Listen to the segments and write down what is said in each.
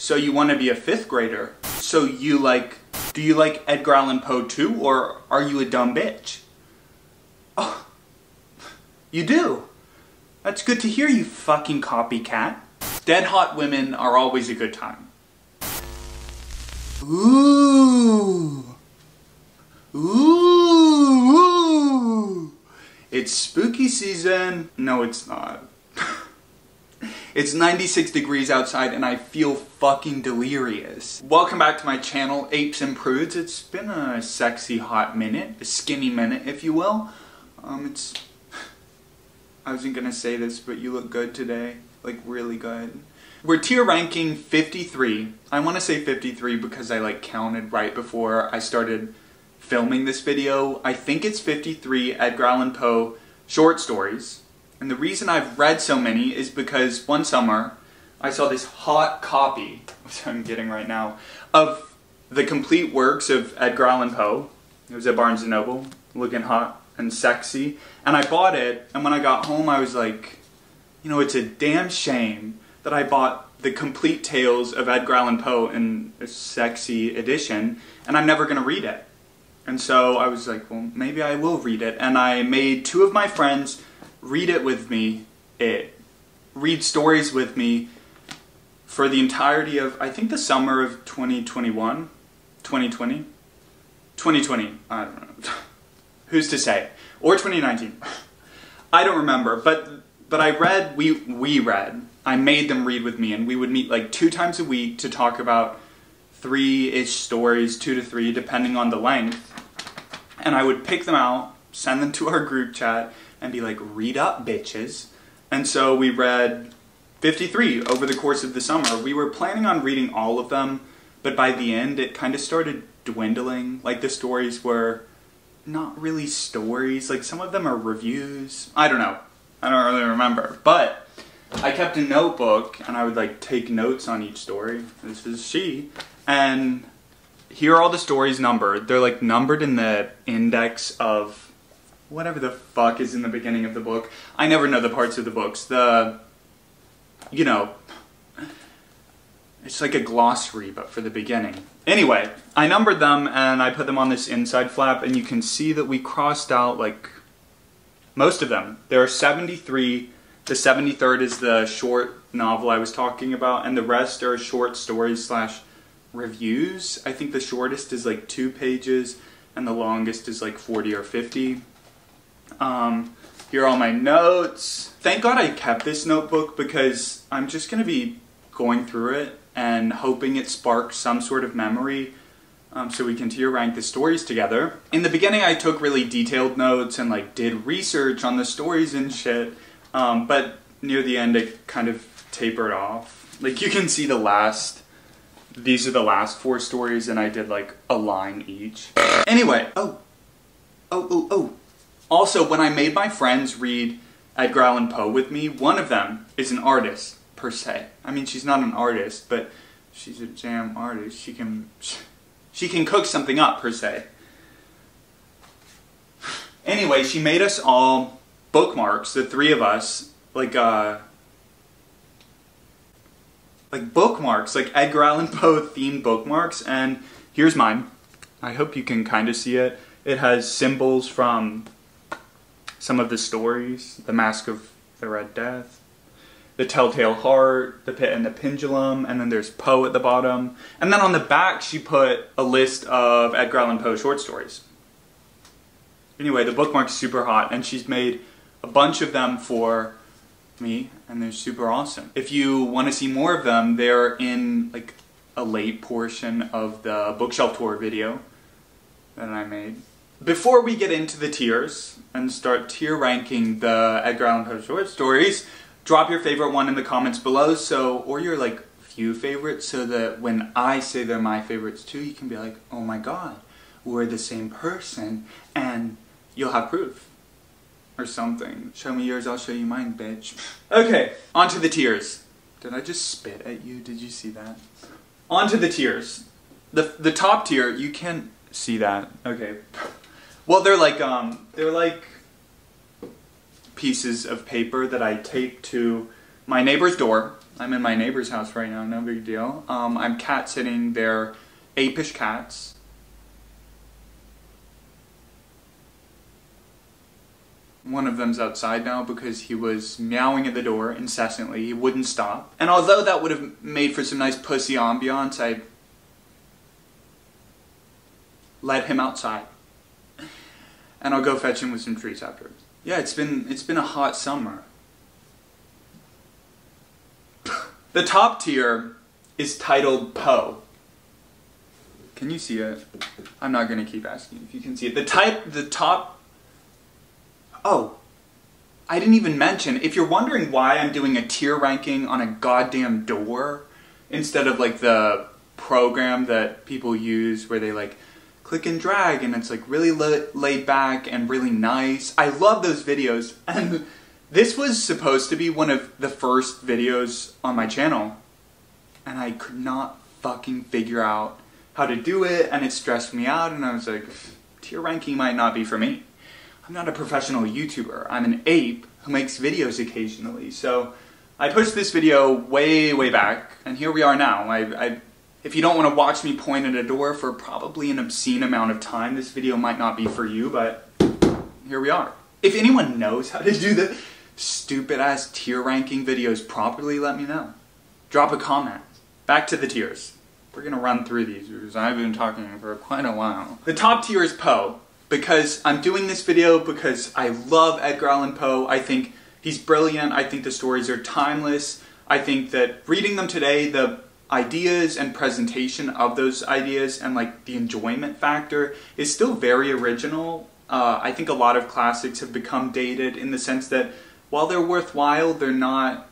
So you want to be a 5th grader. So do you like Edgar Allan Poe too, or are you a dumb bitch? Oh, you do? That's good to hear, you fucking copycat. Dead hot women are always a good time. Ooh. Ooh. It's spooky season. No, it's not. It's 96 degrees outside and I feel fucking delirious. Welcome back to my channel, Apes and Prudes. It's been a sexy hot minute, a skinny minute if you will. I wasn't gonna say this, but you look good today. Like really good. We're tier ranking 53. I want to say 53 because I counted right before I started filming this video. I think it's 53 Edgar Allan Poe short stories. And the reason I've read so many is because one summer I saw this hot copy, which I'm getting right now, of the complete works of Edgar Allan Poe. It was at Barnes & Noble, looking hot and sexy. And I bought it, and when I got home I was like, you know, it's a damn shame that I bought the complete tales of Edgar Allan Poe in a sexy edition, and I'm never going to read it. And so I was like, well, maybe I will read it. And I made 2 of my friends read it with me, read stories with me for the entirety of, I think, the summer of 2021, 2020, 2020, I don't know, who's to say, or 2019, I don't remember, but I read, we read, I made them read with me, and we would meet like 2 times a week to talk about 3-ish stories, 2 to 3, depending on the length, and I would pick them out, send them to our group chat, and be like, read up, bitches. And so we read 53 over the course of the summer. We were planning on reading all of them, but by the end it kind of started dwindling. Like the stories were not really stories. Like some of them are reviews. I don't know. I don't really remember. But I kept a notebook and I would take notes on each story. This is she. And here are all the stories numbered. They're numbered in the index of whatever the fuck is in the beginning of the book. I never know the parts of the books. You know, it's like a glossary, but for the beginning. Anyway, I numbered them and I put them on this inside flap, and you can see that we crossed out most of them. There are 73. The 73rd is the short novel I was talking about, and the rest are short stories / reviews. I think the shortest is 2 pages, and the longest is 40 or 50. Here are all my notes. Thank God I kept this notebook because I'm just going to be going through it and hoping it sparks some sort of memory so we can tier rank the stories together. In the beginning I took really detailed notes and did research on the stories and shit, but near the end it kind of tapered off. You can see these are the last 4 stories, and I did a line each. Anyway, also, when I made my friends read Edgar Allan Poe with me, one of them is an artist, per se. I mean, she's not an artist, but she's a damn artist. She can cook something up, per se. Anyway, she made us all bookmarks, the 3 of us, bookmarks, Edgar Allan Poe themed bookmarks, and here's mine. I hope you can kind of see it. It has symbols from some of the stories, the Mask of the Red Death, the Telltale Heart, the Pit and the Pendulum, and then there's Poe at the bottom. And then on the back she put a list of Edgar Allan Poe short stories. Anyway, the bookmark's super hot, and she's made a bunch of them for me, and they're super awesome. If you want to see more of them, they're in a late portion of the bookshelf tour video that I made. Before we get into the tiers and start tier ranking the Edgar Allan Poe short stories, drop your favorite one in the comments below, or your few favorites, so that when I say they're my favorites too, you can be like, oh my god, we're the same person, and you'll have proof. Or something. Show me yours, I'll show you mine, bitch. Okay, on to the tiers. Did I just spit at you? Did you see that? On to the tiers. The top tier, you can't see that. Okay. Well, they're pieces of paper that I tape to my neighbor's door. I'm in my neighbor's house right now, no big deal. I'm cat sitting their apish cats. One of them's outside now because he was meowing at the door incessantly. He wouldn't stop. And although that would have made for some nice pussy ambiance, I let him outside. And I'll go fetch him with some treats afterwards. Yeah, it's been a hot summer. The top tier is titled Poe. Can you see it? I'm not going to keep asking if you can see it. The top... Oh, I didn't even mention, if you're wondering why I'm doing a tier ranking on a goddamn door instead of like the program that people use where they like click and drag and it's like really laid back and really nice. I love those videos, and this was supposed to be one of the first videos on my channel and I could not fucking figure out how to do it, and it stressed me out, and I was like, tier ranking might not be for me. I'm not a professional YouTuber. I'm an ape who makes videos occasionally. So I pushed this video way back, and here we are now. If you don't want to watch me point at a door for probably an obscene amount of time, this video might not be for you, but here we are. If anyone knows how to do the stupid ass tier ranking videos properly, let me know. Drop a comment. Back to the tiers. We're gonna run through these because I've been talking for quite a while. The top tier is Poe. Because I'm doing this video because I love Edgar Allan Poe. I think he's brilliant. I think the stories are timeless. I think that reading them today, the ideas and presentation of those ideas and like the enjoyment factor is still very original. I think a lot of classics have become dated in the sense that while they're worthwhile, they're not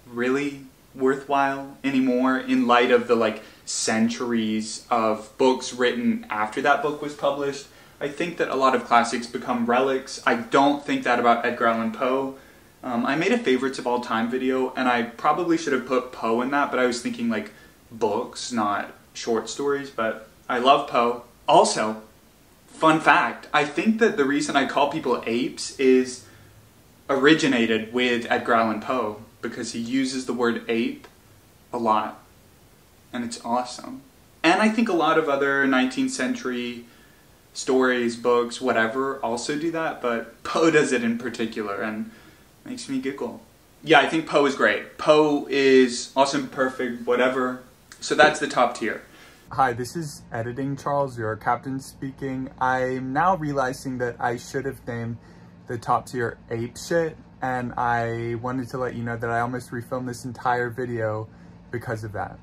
really worthwhile anymore in light of the like centuries of books written after that book was published. I think that a lot of classics become relics. I don't think that about Edgar Allan Poe. I made a favorites of all time video, and I probably should have put Poe in that, but I was thinking like books, not short stories, but I love Poe. Also, fun fact, I think that the reason I call people apes is originated with Edgar Allan Poe, because he uses the word ape a lot, and it's awesome. And I think a lot of other 19th century stories, books, whatever, also do that, but Poe does it in particular and makes me giggle. Yeah, I think Poe is great. Poe is awesome, perfect, whatever. So that's the top tier. Hi, this is Editing Charles, your captain speaking. I'm now realizing that I should have named the top tier Ape Shit, and I wanted to let you know that I almost refilmed this entire video because of that.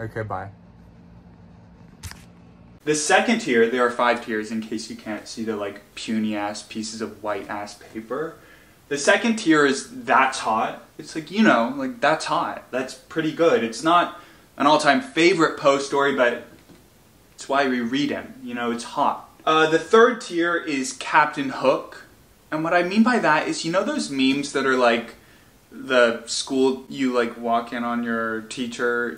Okay, bye. The second tier, there are 5 tiers in case you can't see the like puny ass pieces of white ass paper. The second tier is That's Hot. It's like, you know, like that's hot. That's pretty good. It's not an all-time favorite Poe story, but it's why we read him. You know, it's hot. The third tier is Captain Hook. And what I mean by that is, you know those memes that are like, the school, you like walk in on your teacher.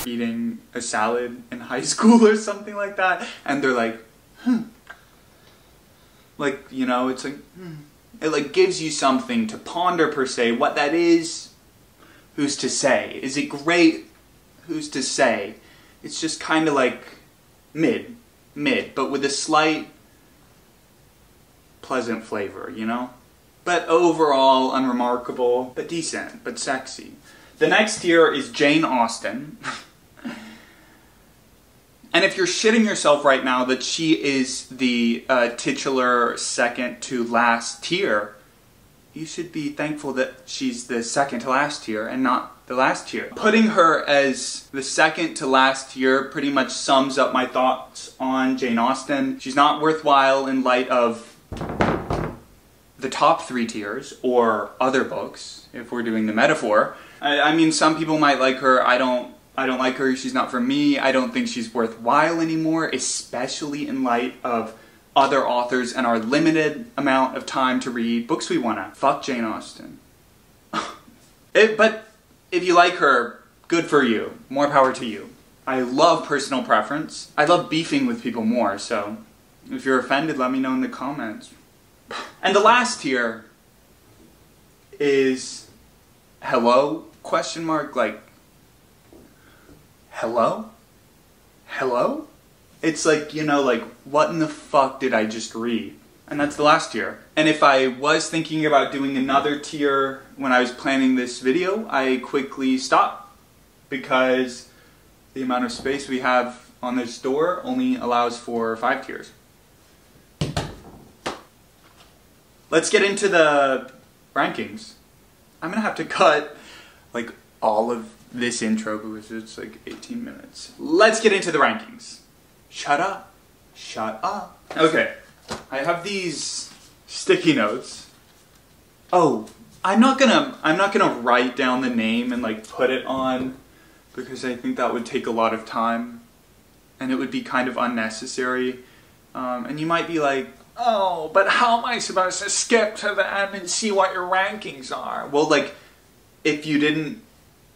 Eating a salad in high school or something like that. And they're like, Like, you know, it's like, It like gives you something to ponder per se. What that is, who's to say? Is it great? Who's to say? It's just kind of like mid, but with a slight pleasant flavor, you know? But overall, unremarkable, but decent, but sexy. The next tier is Jane Austen. And if you're shitting yourself right now that she is the titular second to last tier, you should be thankful that she's the second to last tier and not the last tier. Putting her as the second to last tier pretty much sums up my thoughts on Jane Austen. She's not worthwhile in light of the top 3 tiers, or other books, if we're doing the metaphor. I mean, some people might like her. I don't like her. She's not for me. I don't think she's worthwhile anymore, especially in light of other authors and our limited amount of time to read books we wanna. Fuck Jane Austen. But if you like her, good for you. More power to you. I love personal preference. I love beefing with people more, so if you're offended, let me know in the comments. And the last tier is hello, question mark, like, hello? Hello? It's like, you know, like, what in the fuck did I just read? And that's the last tier. And if I was thinking about doing another tier when I was planning this video, I quickly stopped because the amount of space we have on this door only allows for 5 tiers. Let's get into the rankings. I'm gonna have to cut like all of this intro because it's like 18 minutes. Let's get into the rankings. Shut up. Shut up. Okay. I have these sticky notes. Oh, I'm not gonna write down the name and like put it on because I think that would take a lot of time and it would be kind of unnecessary. And you might be like, oh, but how am I supposed to skip to the end and see what your rankings are? Well, like, if you didn't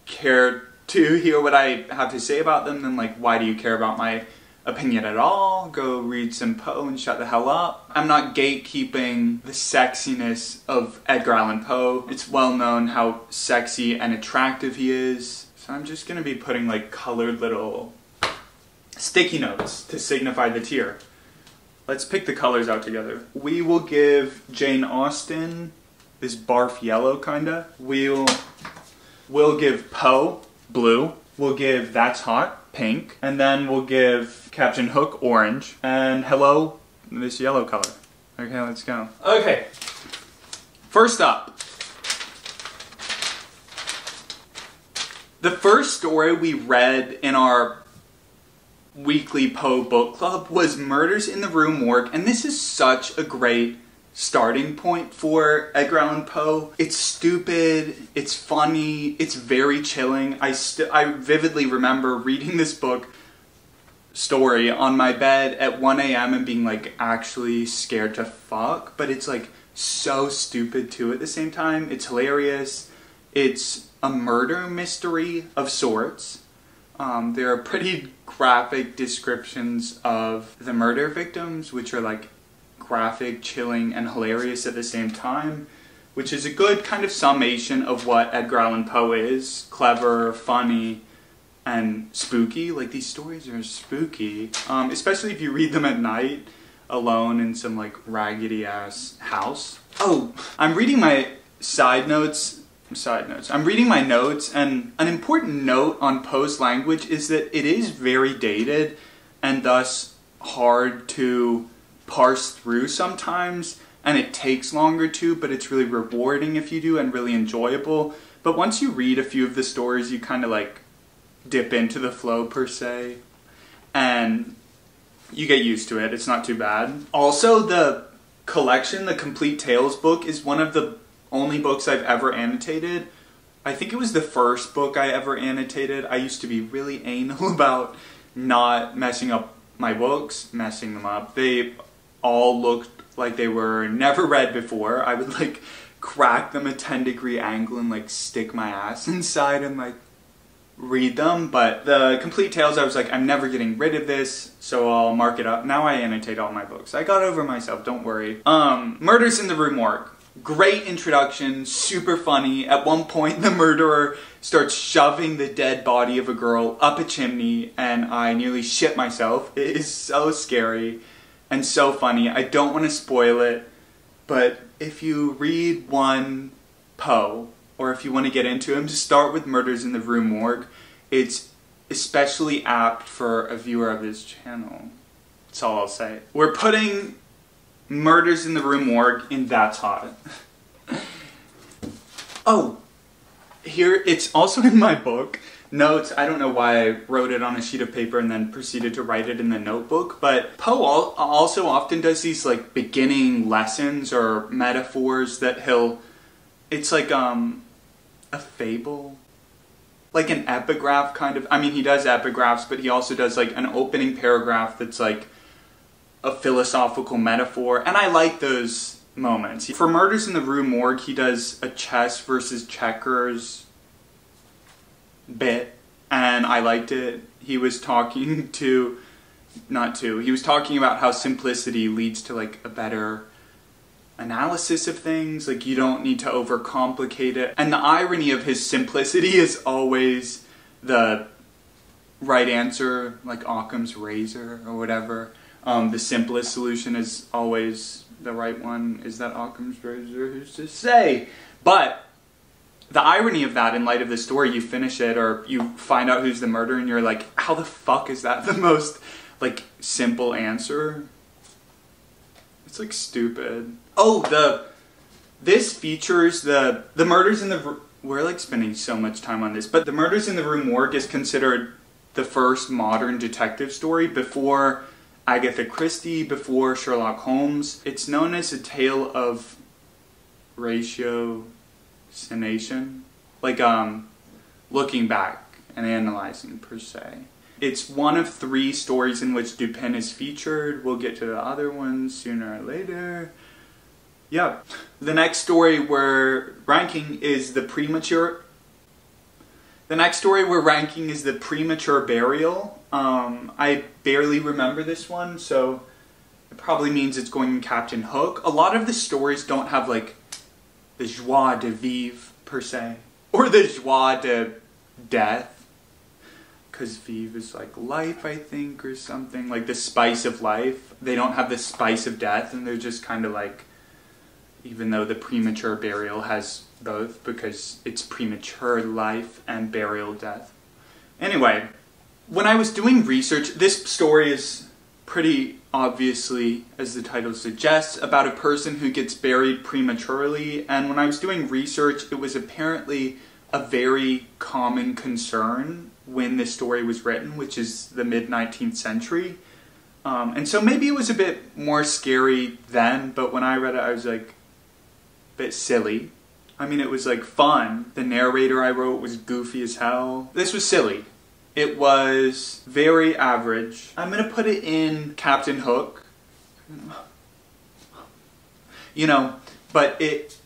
care to hear what I have to say about them, then like, why do you care about my opinion at all? Go read some Poe and shut the hell up. I'm not gatekeeping the sexiness of Edgar Allan Poe. It's well known how sexy and attractive he is. So I'm just gonna be putting like colored little sticky notes to signify the tier. Let's pick the colors out together. We will give Jane Austen this barf yellow kinda. We'll give Poe blue. We'll give That's Hot pink, and then we'll give Captain Hook orange, and hello, this yellow color. Okay, let's go. Okay, first up. The first story we read in our weekly Poe book club was Murders in the Rue Morgue, and this is such a great starting point for Edgar Allan Poe. It's stupid, it's funny, it's very chilling. I vividly remember reading this book story on my bed at 1 a.m. and being like actually scared to fuck, but it's like so stupid too at the same time. It's hilarious. It's a murder mystery of sorts. There are pretty graphic descriptions of the murder victims, which are like graphic, chilling, and hilarious at the same time, which is a good kind of summation of what Edgar Allan Poe is. Clever, funny, and spooky. Like, these stories are spooky, especially if you read them at night, alone in some like raggedy ass house. Oh, I'm reading my notes, and an important note on Poe's language is that it is very dated and thus hard to parse through sometimes, and it takes longer to, but it's really rewarding if you do and really enjoyable. But once you read a few of the stories, you kind of like dip into the flow per se, and you get used to it. It's not too bad. Also, the collection, the Complete Tales book, is one of the only books I've ever annotated. I think it was the first book I ever annotated. I used to be really anal about not messing up my books, messing them up. They all looked like they were never read before. I would like crack them a 10-degree angle and like stick my ass inside and like read them. But the Complete Tales, I was like, I'm never getting rid of this, so I'll mark it up. Now I annotate all my books. I got over myself, don't worry. Murders in the Rue Morgue. Great introduction, super funny. At one point, the murderer starts shoving the dead body of a girl up a chimney, and I nearly shit myself. It is so scary and so funny. I don't want to spoil it, but if you read one Poe, or if you want to get into him, just start with Murders in the Rue Morgue. It's especially apt for a viewer of his channel. That's all I'll say. We're putting Murders in the Rue Morgue in That's Hot. Oh, here, it's also in my book notes. I don't know why I wrote it on a sheet of paper and then proceeded to write it in the notebook, but Poe also often does these like beginning lessons or metaphors that it's like a fable, like an epigraph kind of. I mean, he does epigraphs, but he also does like an opening paragraph that's like a philosophical metaphor, and I like those moments. For Murders in the Rue Morgue, he does a chess versus checkers bit, and I liked it. He was talking about how simplicity leads to like a better analysis of things. Like, you don't need to overcomplicate it. And the irony of his simplicity is always the right answer, like Occam's razor or whatever. The simplest solution is always the right one. Is that Occam's razor? Who's to say? But the irony of that, in light of the story, you finish it or you find out who's the murderer and you're like, how the fuck is that the most, like, simple answer? It's, like, stupid. Oh, this features the murders in the... We're, like, spending so much time on this, but the Murders in the Rue Morgue is considered the first modern detective story before Agatha Christie, before Sherlock Holmes. It's known as a tale of ratiocination, like looking back and analyzing per se. It's one of 3 stories in which Dupin is featured. We'll get to the other ones sooner or later. Yeah. The next story we're ranking is the premature burial. I barely remember this one, so it probably means it's going in Captain Hook. A lot of the stories don't have, like, the joie de vivre, per se. Or the joie de death. Because vivre is, like, life, I think, or something. Like, the spice of life. They don't have the spice of death, and they're just kind of like... Even though the premature burial has both, because it's premature life and burial death. Anyway, when I was doing research, this story is pretty obviously, as the title suggests, about a person who gets buried prematurely. And when I was doing research, it was apparently a very common concern when this story was written, which is the mid-19th century. And so maybe it was a bit more scary then, but when I read it, I was like, bit silly. I mean, it was like fun. The narrator I wrote was goofy as hell. This was silly. It was very average. I'm gonna put it in Captain Hook. You know, but it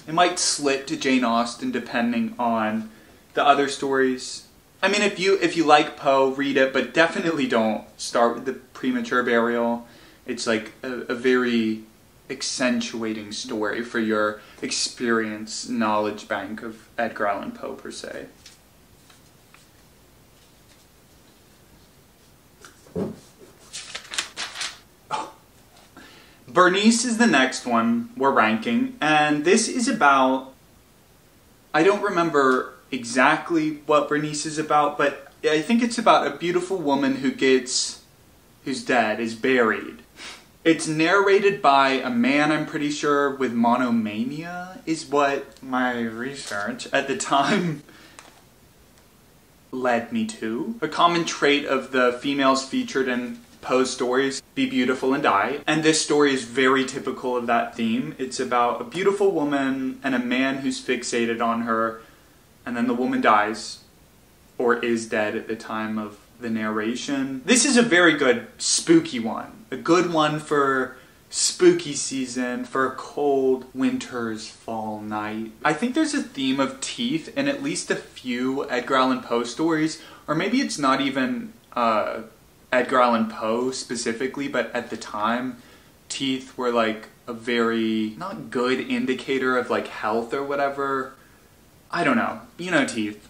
might slip to Jane Austen depending on the other stories. I mean, if you like Poe, read it, but definitely don't start with the premature burial. It's like a very accentuating story for your experience knowledge bank of Edgar Allan Poe per se. Oh. Bernice is the next one we're ranking, and this is about, I don't remember exactly what Bernice is about, but I think it's about a beautiful woman who's dead, is buried. It's narrated by a man, I'm pretty sure, with monomania, is what my research at the time led me to. A common trait of the females featured in Poe's stories, be beautiful and die. And this story is very typical of that theme. It's about a beautiful woman and a man who's fixated on her, and then the woman dies, or is dead at the time of the narration. This is a very good spooky one. A good one for spooky season, for a cold winter's fall night. I think there's a theme of teeth in at least a few Edgar Allan Poe stories, or maybe it's not even Edgar Allan Poe specifically, but at the time, teeth were like a very, not good indicator of like health or whatever. I don't know. You know teeth.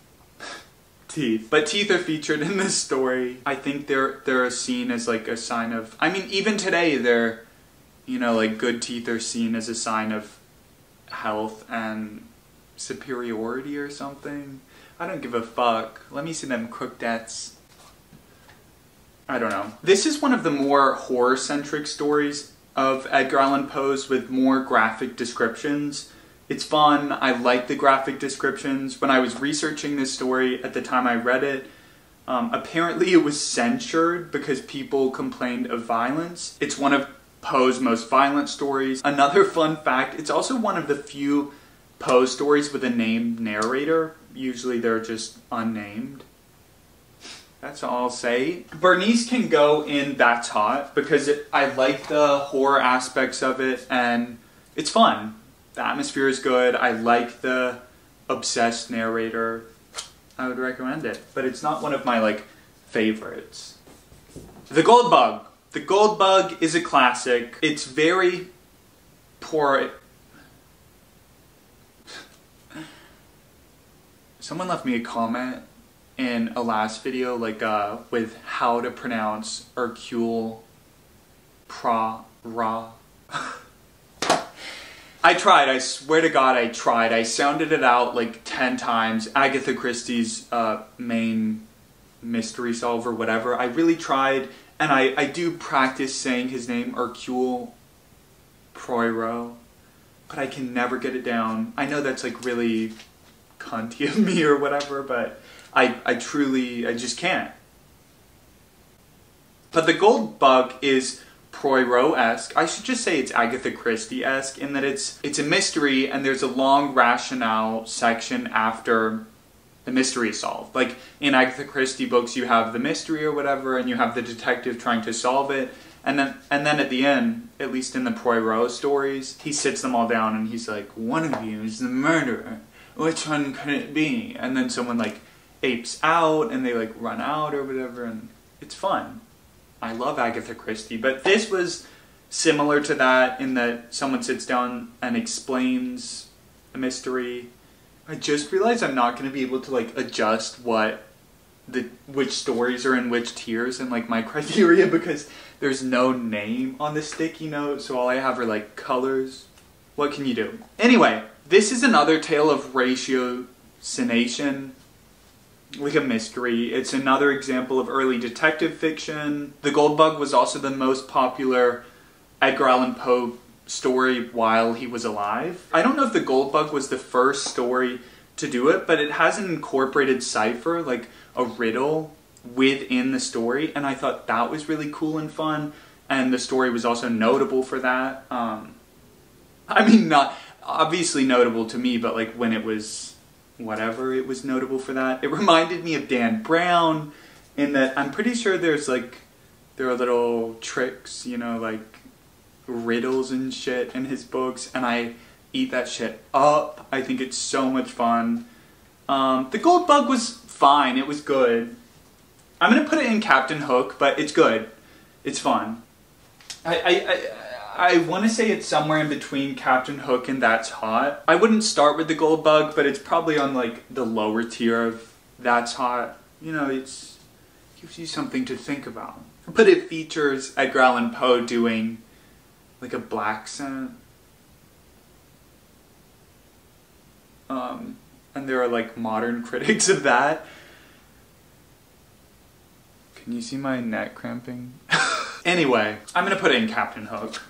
Teeth. But teeth are featured in this story. I think they're seen as like a sign of, I mean, even today they're, you know, like good teeth are seen as a sign of health and superiority or something. I don't give a fuck. Let me see them crookdettes. I don't know. This is one of the more horror-centric stories of Edgar Allan Poe's with more graphic descriptions. It's fun. I like the graphic descriptions. When I was researching this story at the time I read it, apparently it was censored because people complained of violence. It's one of Poe's most violent stories. Another fun fact, it's also one of the few Poe stories with a named narrator. Usually they're just unnamed. That's all I'll say. Bernice can go in That's Hot because I like the horror aspects of it and it's fun. The atmosphere is good. I like the obsessed narrator. I would recommend it. But it's not one of my, like, favorites. The Gold Bug. The Gold Bug is a classic. It's very poor... Someone left me a comment in a last video, like, with how to pronounce Hercule Poirot. I tried, I swear to God I tried. I sounded it out like 10 times. Agatha Christie's main mystery solver, whatever. I really tried, and I do practice saying his name, Hercule Poirot, but I can never get it down. I know that's like really cunty of me or whatever, but I just can't. But the gold bug is Poirot-esque. I should just say it's Agatha Christie-esque in that it's a mystery and there's a long rationale section after the mystery is solved. Like in Agatha Christie books you have the mystery or whatever and you have the detective trying to solve it, and then at the end, at least in the Poirot stories, he sits them all down and he's like, one of you is the murderer. Which one could it be? And then someone like apes out and they like run out or whatever, and it's fun. I love Agatha Christie, but this was similar to that in that someone sits down and explains a mystery. I just realized I'm not going to be able to like adjust which stories are in which tiers and like my criteria because there's no name on the sticky note, so all I have are like colors. What can you do? Anyway, this is another tale of ratiocination, like a mystery. It's another example of early detective fiction. The Gold Bug was also the most popular Edgar Allan Poe story while he was alive. I don't know if the Gold Bug was the first story to do it, but it has an incorporated cipher, like a riddle within the story, and I thought that was really cool and fun, and the story was also notable for that. I mean, not obviously notable to me, but like when it was whatever, it was notable for that. It reminded me of Dan Brown in that I'm pretty sure there are little tricks, you know, like riddles and shit in his books, and I eat that shit up. I think it's so much fun. The Gold Bug was fine. It was good. I'm gonna put it in Captain Hook, but it's good. It's fun. I want to say it's somewhere in between Captain Hook and That's Hot. I wouldn't start with the Gold Bug, but it's probably on like the lower tier of That's Hot. You know, it gives you something to think about. But it features Edgar Allan Poe doing like a black scent. And there are like modern critics of that. Can you see my neck cramping? Anyway, I'm gonna put it in Captain Hook.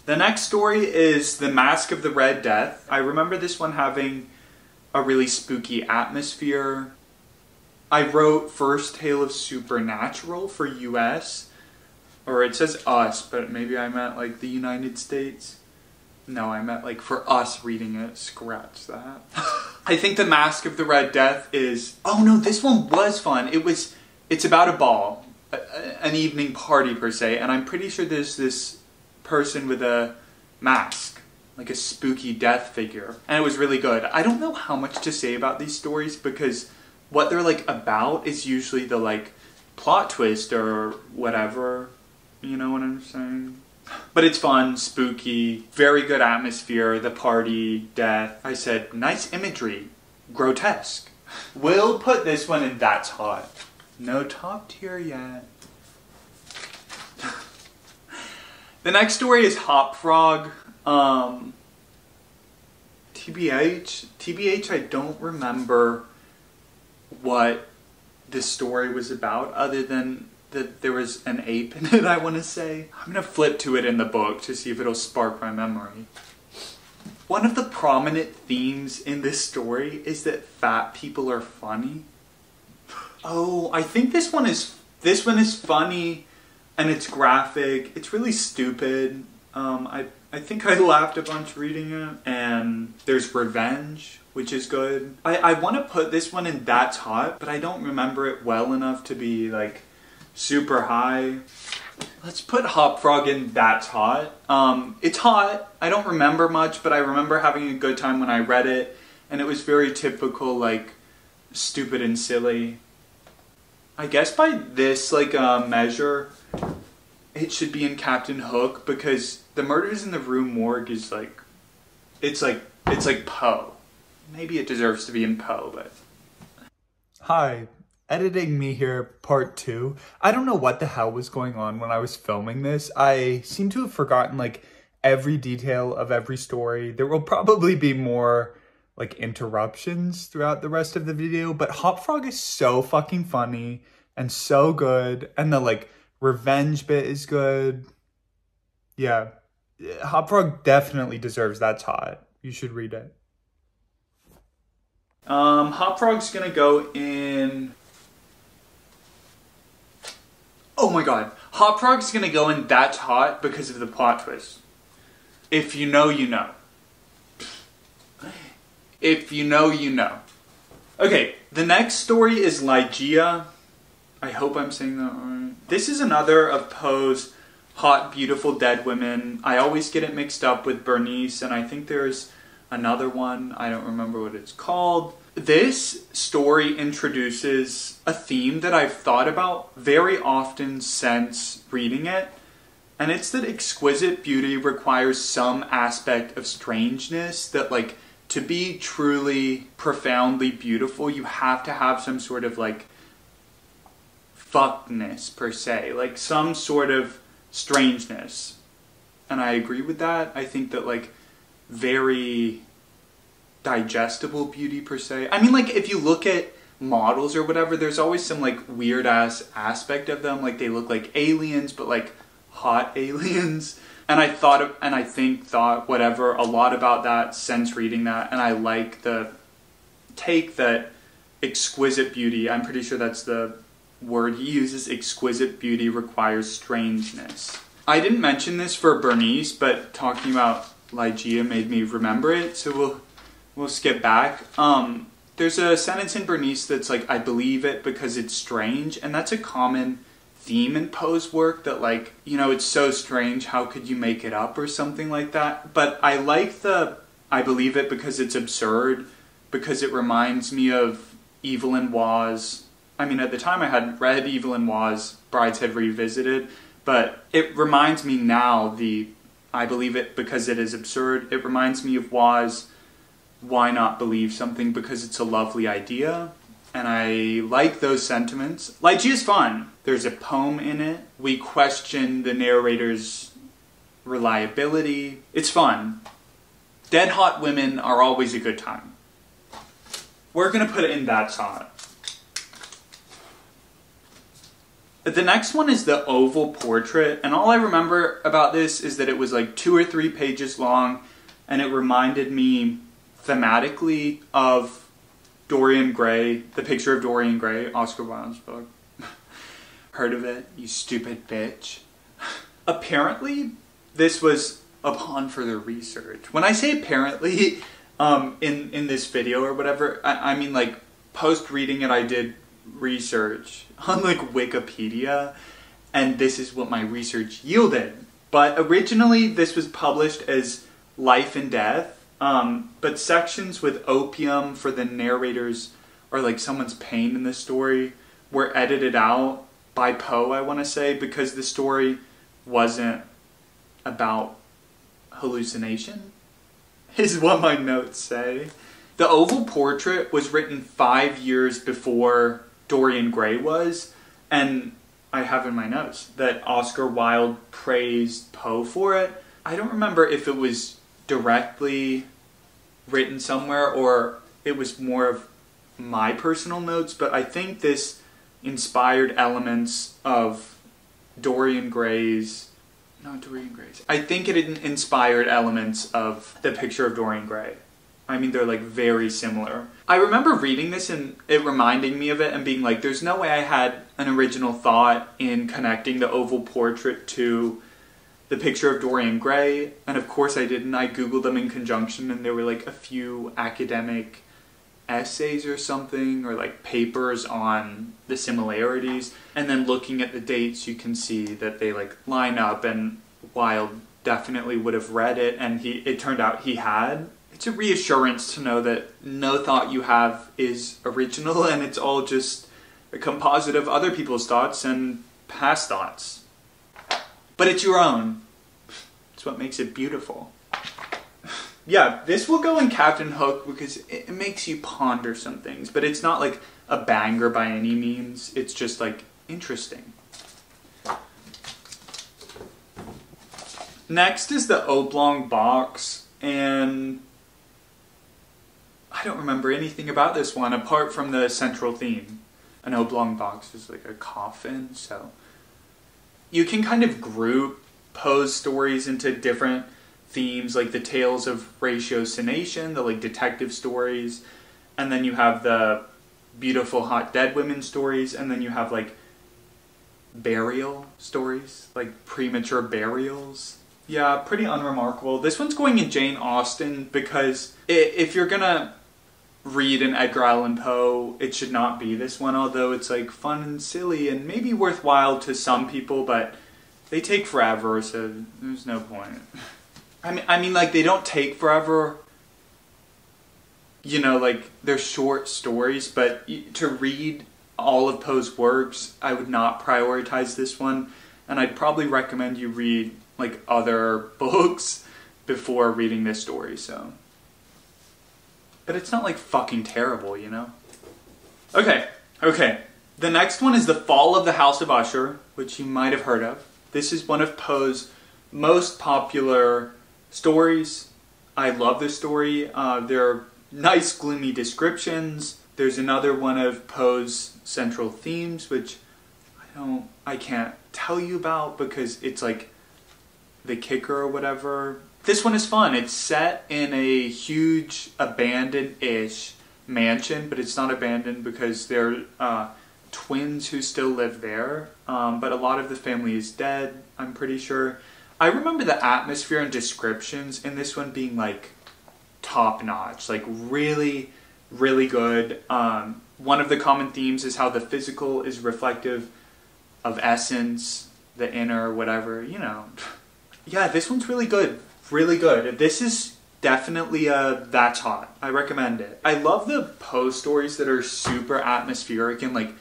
The next story is The Mask of the Red Death. I remember this one having a really spooky atmosphere. I wrote First Tale of Supernatural for US, or it says us, but maybe I meant like the United States. No, I meant like for us reading it. Scratch that. I think The Mask of the Red Death is... Oh no, this one was fun. It's about a ball, an evening party per se, and I'm pretty sure there's this person with a mask, like a spooky death figure, and it was really good. I don't know how much to say about these stories because what they're like about is usually the like plot twist or whatever, you know what I'm saying? But it's fun, spooky, very good atmosphere, the party, death. I said nice imagery, grotesque. We'll put this one in That's Hot. No top tier yet. The next story is Hop Frog. TBH, I don't remember what this story was about other than that there was an ape in it, I want to say. I'm going to flip to it in the book to see if it'll spark my memory. One of the prominent themes in this story is that fat people are funny. Oh, I think this one is funny and it's graphic. It's really stupid. I think I laughed a bunch reading it. And there's revenge, which is good. I want to put this one in That's Hot, but I don't remember it well enough to be like super high. Let's put Hop Frog in That's Hot. It's hot. I don't remember much, but I remember having a good time when I read it, and it was very typical, like, stupid and silly. I guess by this, like, measure, it should be in Captain Hook, because the Murders in the Rue Morgue is like, it's like Poe. Maybe it deserves to be in Poe, but... Hi, editing me here, part 2. I don't know what the hell was going on when I was filming this. I seem to have forgotten like every detail of every story. There will probably be more like interruptions throughout the rest of the video, but Hop Frog is so fucking funny and so good, and the like revenge bit is good. Yeah, Hop Frog definitely deserves That's Hot. You should read it. Hop Frog's gonna go in... Oh my god. Hop Frog's gonna go in That's Hot because of the plot twist. If you know, you know. If you know, you know. Okay, the next story is Ligeia. I hope I'm saying that right. This is another of Poe's hot, beautiful dead women. I always get it mixed up with Bernice, and I think there's another one. I don't remember what it's called. This story introduces a theme that I've thought about very often since reading it, and it's that exquisite beauty requires some aspect of strangeness, that like to be truly profoundly beautiful, you have to have some sort of like fuckness per se, like some sort of strangeness. And I agree with that. I think that like very digestible beauty per se. I mean, like if you look at models or whatever, there's always some like weird ass aspect of them, like they look like aliens, but like hot aliens. And I thought whatever a lot about that since reading that, and I like the take that exquisite beauty, I'm pretty sure that's the word he uses, exquisite beauty requires strangeness. I didn't mention this for Bernice, but talking about Ligeia made me remember it, so we'll skip back. There's a sentence in Bernice that's like, I believe it because it's strange, and that's a common theme in Poe's work, that like, you know, it's so strange, how could you make it up or something like that. But I like the I believe it because it's absurd, because it reminds me of Evelyn Waugh's, I mean at the time I hadn't read Evelyn Waugh's Brideshead Revisited, but it reminds me now, the I believe it because it is absurd, it reminds me of Waugh's Why Not Believe Something Because It's a Lovely Idea. And I like those sentiments. Ligeia's fun. There's a poem in it. We question the narrator's reliability. It's fun. Dead hot women are always a good time. We're gonna put it in That's Hot. The next one is The Oval Portrait, and all I remember about this is that it was like 2 or 3 pages long, and it reminded me thematically of Dorian Gray, The Picture of Dorian Gray, Oscar Wilde's book. Heard of it, you stupid bitch. Apparently, this was upon further research. When I say apparently, in this video or whatever, I mean like post-reading it I did research on like Wikipedia, and this is what my research yielded. But originally this was published as Life and Death, but sections with opium for the narrators or like someone's pain in the story were edited out by Poe, I want to say, because the story wasn't about hallucination, is what my notes say. The Oval Portrait was written 5 years before Dorian Gray was, and I have in my notes that Oscar Wilde praised Poe for it. I don't remember if it was directly written somewhere or it was more of my personal notes, but I think this inspired elements of Dorian Gray's, not Dorian Gray's, I think it inspired elements of The Picture of Dorian Gray. I mean, they're like very similar. I remember reading this and it reminding me of it and being like, there's no way I had an original thought in connecting The Oval Portrait to The Picture of Dorian Gray, and of course I didn't. I googled them in conjunction and there were like a few academic essays or something, or like papers on the similarities, and then looking at the dates you can see that they like line up, and Wilde definitely would have read it, and it turned out he had. It's a reassurance to know that no thought you have is original, and it's all just a composite of other people's thoughts and past thoughts. but it's your own. It's what makes it beautiful. Yeah, this will go in Captain Hook because it makes you ponder some things, but it's not like a banger by any means. It's just like interesting. Next is the oblong box, and I don't remember anything about this one apart from the central theme. An oblong box is like a coffin, so you can kind of group Poe's stories into different themes, like the tales of ratiocination, the like detective stories, and then you have the beautiful hot dead women stories, and then you have like burial stories, like premature burials. Yeah, pretty unremarkable. This one's going in Jane Austen because if you're gonna read an Edgar Allan Poe, it should not be this one, although it's like fun and silly and maybe worthwhile to some people, but they take forever, so there's no point. I mean, like, they don't take forever, you know, like, they're short stories, but to read all of Poe's works, I would not prioritize this one, and I'd probably recommend you read, like, other books before reading this story, so. But it's not, like, fucking terrible, you know? Okay. The next one is The Fall of the House of Usher, which you might have heard of. This is one of Poe's most popular stories. I love this story. There are nice gloomy descriptions. There's another one of Poe's central themes, which I can't tell you about because it's like the kicker or whatever. This one is fun. It's set in a huge abandoned-ish mansion, but it's not abandoned because there are twins who still live there, but a lot of the family is dead, I'm pretty sure. I remember the atmosphere and descriptions in this one being like top notch, like really, really good. One of the common themes is how the physical is reflective of essence, the inner, whatever, you know. Yeah, this one's really good, really good. This is definitely that's hot. I recommend it. I love the Poe stories that are super atmospheric and like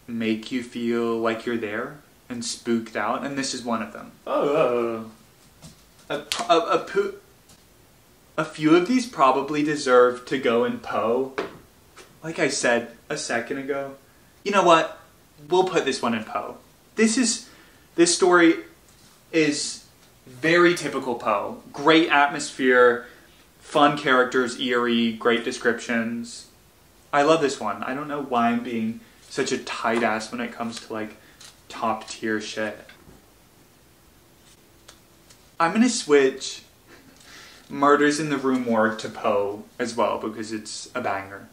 make you feel like you're there and spooked out, and this is one of them. A few of these probably deserve to go in Poe. Like I said a second ago. You know what? We'll put this one in Poe. This story is very typical Poe. Great atmosphere, fun characters, eerie, great descriptions. I love this one. I don't know why I'm being such a tight ass when it comes to like top tier shit. I'm gonna switch Murders in the Rue Morgue to Poe as well because it's a banger.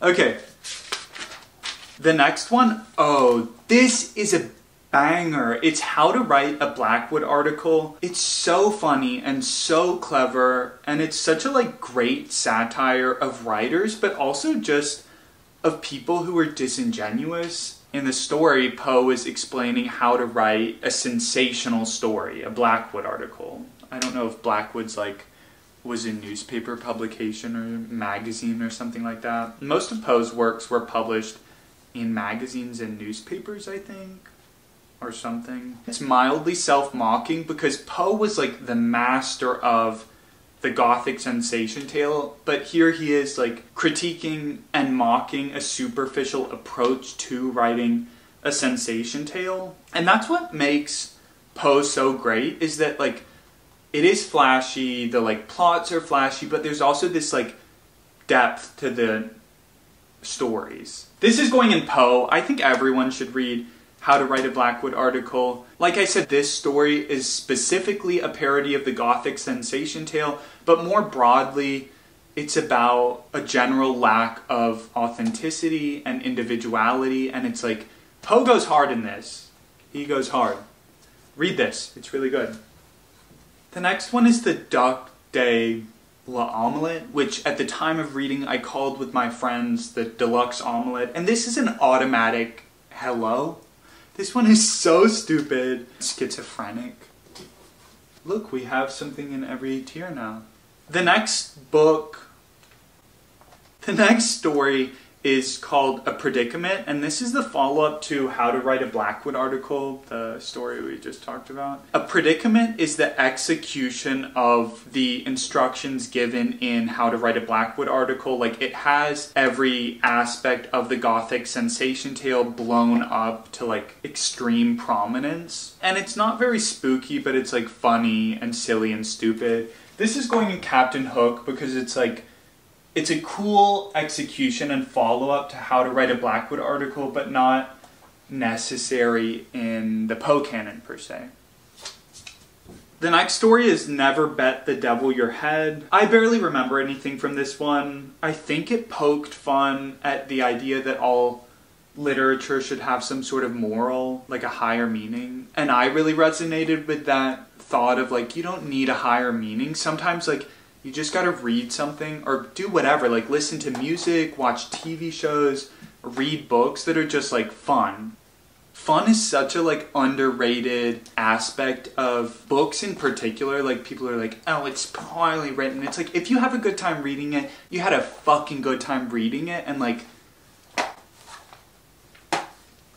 Okay. The next one, this is a banger. It's How to Write a Blackwood Article. It's so funny and so clever, and it's such a like great satire of writers, but also just of people who are disingenuous. In the story, Poe is explaining how to write a sensational story, a Blackwood article. I don't know if Blackwood's like was a newspaper publication or magazine or something like that. Most of Poe's works were published in magazines and newspapers, I think, or something. It's mildly self-mocking because Poe was like the master of the Gothic sensation tale, but here he is like critiquing and mocking a superficial approach to writing a sensation tale. And that's what makes Poe so great, is that like it is flashy, the like plots are flashy, but there's also this like depth to the stories. This is going in Poe. I think everyone should read How to Write a Blackwood Article. Like I said, this story is specifically a parody of the Gothic sensation tale, but more broadly, it's about a general lack of authenticity and individuality, and it's like, Poe goes hard in this. He goes hard. Read this. It's really good. The next one is the Duc de l'Omelette, which at the time of reading I called with my friends the deluxe omelette, and this is an automatic hello. This one is so stupid. Schizophrenic. Look, we have something in every tier now. The next story is called A Predicament, and this is the follow-up to How to Write a Blackwood article, the story we just talked about. A predicament is the execution of the instructions given in How to Write a Blackwood article. Like, it has every aspect of the Gothic sensation tale blown up to like extreme prominence. And it's not very spooky, but it's like funny and silly and stupid. This is going in Captain Hook because it's like, it's a cool execution and follow-up to How to Write a Blackwood article, but not necessary in the Poe canon, per se. The next story is Never Bet the Devil Your Head. I barely remember anything from this one. I think it poked fun at the idea that all literature should have some sort of moral, like a higher meaning. And I really resonated with that thought of like, you don't need a higher meaning. Sometimes like, you just gotta read something or do whatever, like listen to music, watch TV shows, read books that are just like fun. Fun is such a like underrated aspect of books in particular. Like people are like, oh, it's poorly written. It's like, if you have a good time reading it, you had a fucking good time reading it. And like,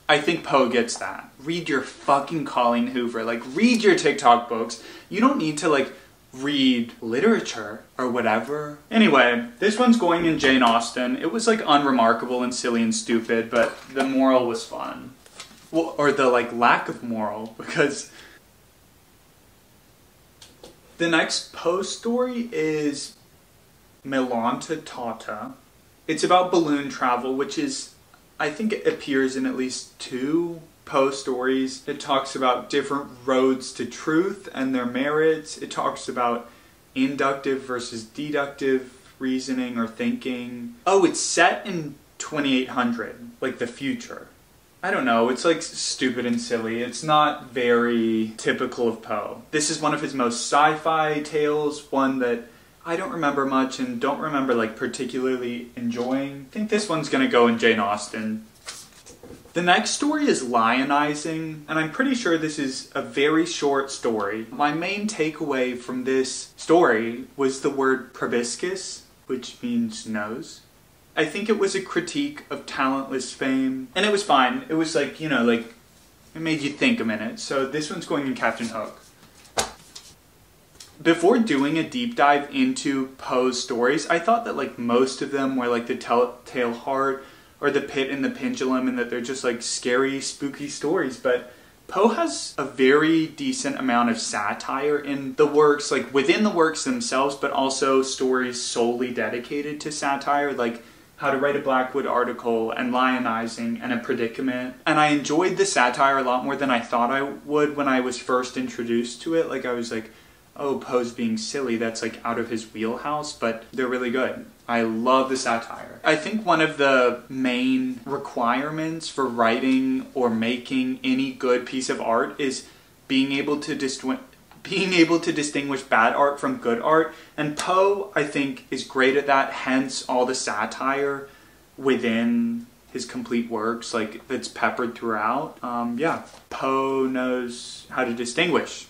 I think Poe gets that. Read your fucking Colleen Hoover. Like, read your TikTok books. You don't need to like read literature or whatever. Anyway, this one's going in Jane Austen. It was like unremarkable and silly and stupid, but the moral was fun. Well, or the like lack of moral, because the next Poe story is Milanta Tata. It's about balloon travel, which is, I think it appears in at least 2 Poe stories. It talks about different roads to truth and their merits. It talks about inductive versus deductive reasoning or thinking. Oh, it's set in 2800, like the future. I don't know, it's like stupid and silly. It's not very typical of Poe. This is one of his most sci-fi tales, one that I don't remember much and don't remember like particularly enjoying. I think this one's gonna go in Jane Austen. The next story is Lionizing, and I'm pretty sure this is a very short story. My main takeaway from this story was the word proboscis, which means nose. I think it was a critique of talentless fame, and it was fine. It was like, you know, like, it made you think a minute. So this one's going in Captain Hook. Before doing a deep dive into Poe's stories, I thought that like most of them were like the Telltale Heart or The Pit and the Pendulum, and that they're just like scary, spooky stories. But Poe has a very decent amount of satire in the works, like within the works themselves, but also stories solely dedicated to satire, like How to Write a Blackwood article and Lionizing and A Predicament. And I enjoyed the satire a lot more than I thought I would when I was first introduced to it. Like I was like, oh, Poe's being silly, that's like out of his wheelhouse, but they're really good. I love the satire. I think one of the main requirements for writing or making any good piece of art is being able to distinguish bad art from good art. And Poe, I think, is great at that, hence all the satire within his complete works, like, that's peppered throughout. Yeah, Poe knows how to distinguish.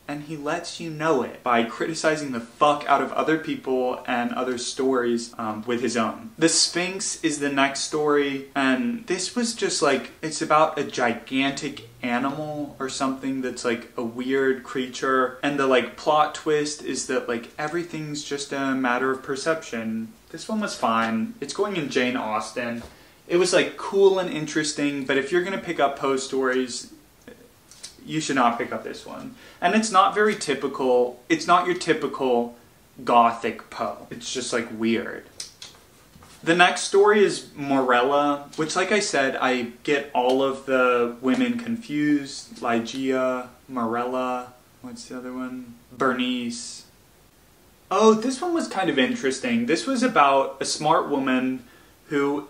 And he lets you know it by criticizing the fuck out of other people and other stories with his own. The Sphinx is the next story, and this was just like, it's about a gigantic animal or something that's like a weird creature, and the like plot twist is that like everything's just a matter of perception. This one was fine. It's going in Jane Austen. It was like cool and interesting, but if you're gonna pick up Poe stories, you should not pick up this one. And it's not very typical, it's not your typical Gothic Poe. It's just like weird. The next story is Morella, which, like I said, I get all of the women confused. Ligeia, Morella, what's the other one? Bernice. Oh, this one was kind of interesting. This was about a smart woman who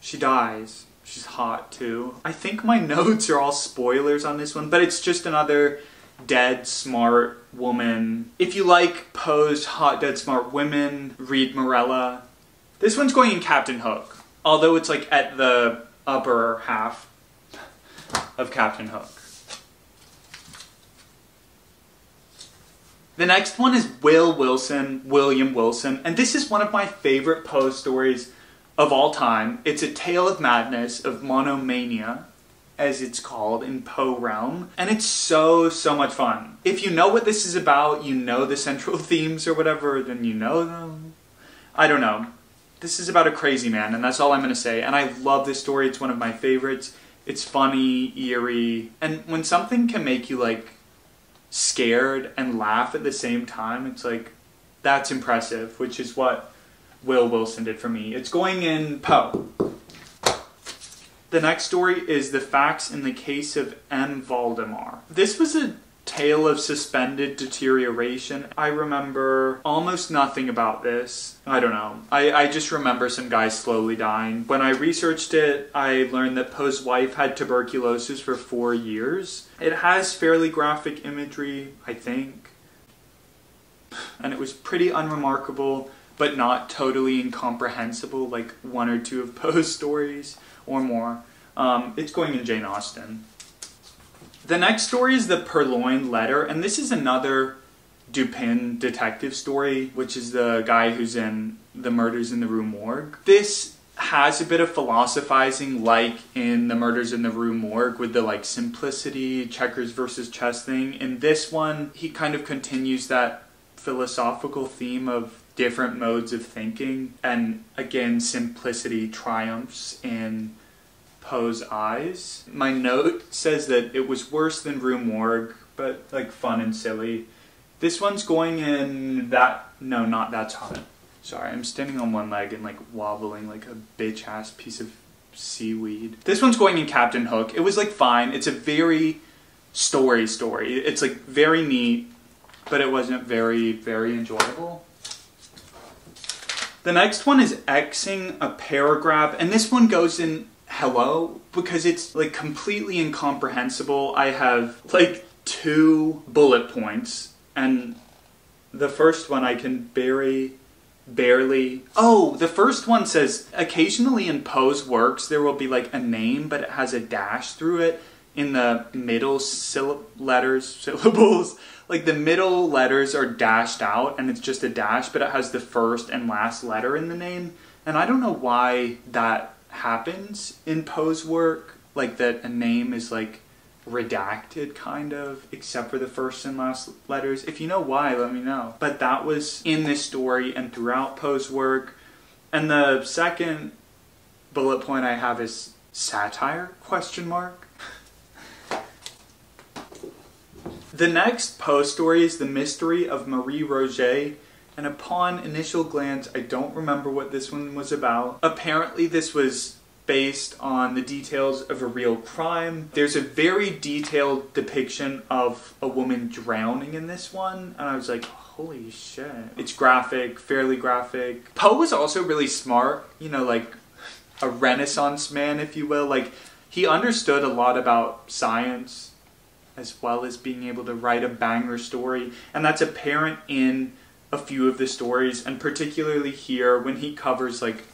she dies. She's hot too. I think my notes are all spoilers on this one, but it's just another dead smart woman. If you like Poe's hot, dead smart women, read Morella. This one's going in Captain Hook, although it's like at the upper half of Captain Hook. The next one is William Wilson, and this is one of my favorite Poe stories of all time. It's a tale of madness, of monomania, as it's called in Poe realm, and it's so much fun. If you know what this is about, you know the central themes or whatever, then you know them. I don't know. This is about a crazy man, and that's all I'm going to say, and I love this story. It's one of my favorites. It's funny, eerie, and when something can make you, like, scared and laugh at the same time, it's like, that's impressive, which is what Will Wilson did for me. It's going in Poe. The next story is The Facts in the Case of M. Valdemar. This was a tale of suspended deterioration. I remember almost nothing about this. I don't know. I just remember some guy slowly dying. When I researched it, I learned that Poe's wife had tuberculosis for 4 years. It has fairly graphic imagery, I think. And it was pretty unremarkable, but not totally incomprehensible like one or two of Poe's stories. Or more. It's going in Jane Austen. The next story is The Purloined Letter, and this is another Dupin detective story, which is the guy who's in The Murders in the Rue Morgue. This has a bit of philosophizing like in The Murders in the Rue Morgue with the like simplicity, checkers versus chess thing. In this one, he kind of continues that philosophical theme of different modes of thinking, and again, simplicity triumphs in Poe's eyes. My note says that it was worse than Rue Morgue, but like fun and silly. This one's going in that, no, not That's Hot. Sorry, I'm standing on one leg and like wobbling like a bitch ass piece of seaweed. This one's going in Captain Hook. It was like fine. It's a very story. It's like very neat, but it wasn't very enjoyable. The next one is Xing a paragraph, and this one goes in hello because it's like completely incomprehensible. I have like 2 bullet points, and the first one I can barely... Oh, the first one says, occasionally in Poe's works there will be like a name, but it has a dash through it in the middle syllables. Like the middle letters are dashed out and it's just a dash, but it has the first and last letter in the name. And I don't know why that happens in Poe's work, like that a name is like redacted kind of, except for the first and last letters. If you know why, let me know. But that was in this story and throughout Poe's work. And the second bullet point I have is satire, question mark. The next Poe story is The Mystery of Marie Roget, and upon initial glance, I don't remember what this one was about. Apparently this was based on the details of a real crime. There's a very detailed depiction of a woman drowning in this one, and I was like, holy shit. It's graphic, fairly graphic. Poe was also really smart, you know, like a Renaissance man, if you will. Like, he understood a lot about science, as well as being able to write a banger story. And that's apparent in a few of the stories, and particularly here when he covers like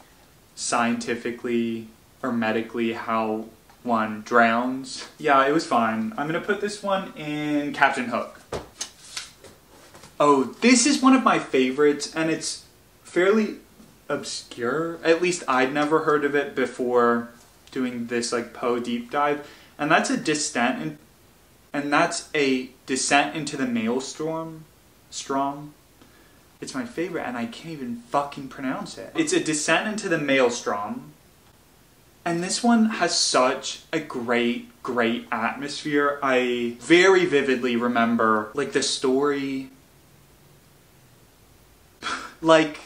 scientifically or medically how one drowns. Yeah, it was fine. I'm gonna put this one in Captain Hook. Oh, this is one of my favorites, and it's fairly obscure. At least I'd never heard of it before doing this like Poe deep dive. And that's a descent into the maelstrom. It's my favorite, and I can't even fucking pronounce it. It's a descent into the maelstrom. And this one has such a great atmosphere. I very vividly remember like the story, like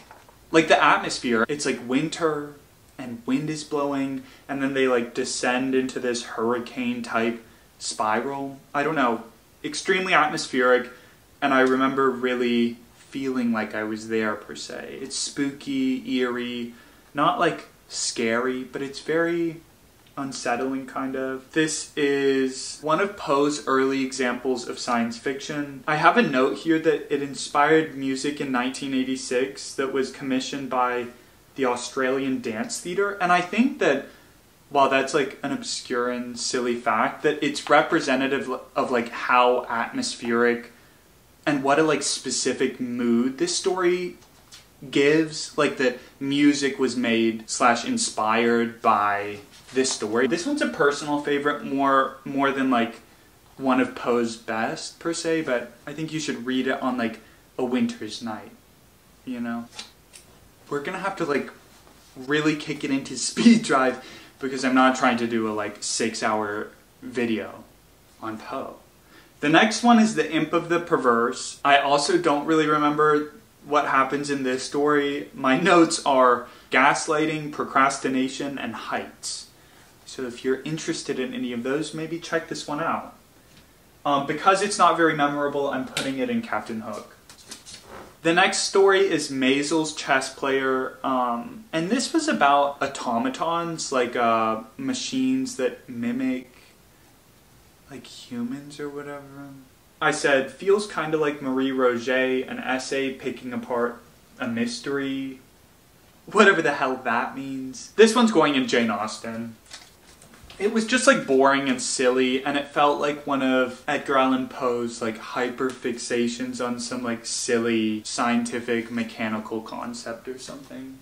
the atmosphere. It's like winter and wind is blowing, and then they like descend into this hurricane type spiral. I don't know, extremely atmospheric, and I remember really feeling like I was there per se. It's spooky, eerie, not like scary, but it's very unsettling kind of. This is one of Poe's early examples of science fiction. I have a note here that it inspired music in 1986 that was commissioned by the Australian Dance Theatre, and I think that while that's like an obscure and silly fact, that it's representative of like how atmospheric and what a like specific mood this story gives, like the music was made / inspired by this story. This one's a personal favorite more than like one of Poe's best per se, but I think you should read it on like a winter's night, you know? We're gonna have to like really kick it into speed drive because I'm not trying to do a like 6-hour video on Poe. The next one is The Imp of the Perverse. I also don't really remember what happens in this story. My notes are gaslighting, procrastination, and heights. So if you're interested in any of those, maybe check this one out. Because it's not very memorable, I'm putting it in Captain Hook. The next story is Maisel's Chess Player, and this was about automatons, like machines that mimic like humans or whatever. I said, feels kind of like Marie Roget, an essay picking apart a mystery, whatever the hell that means. This one's going in Jane Austen. It was just like boring and silly, and it felt like one of Edgar Allan Poe's like hyperfixations on some like silly scientific mechanical concept or something.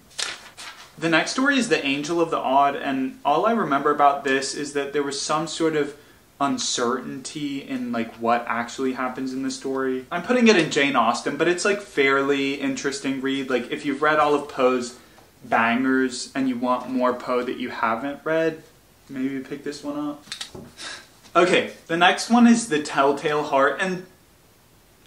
The next story is The Angel of the Odd, and all I remember about this is that there was some sort of uncertainty in like what actually happens in the story. I'm putting it in Jane Austen, but it's like fairly interesting read. Like if you've read all of Poe's bangers and you want more Poe that you haven't read, maybe pick this one up. Okay, the next one is The Telltale Heart, and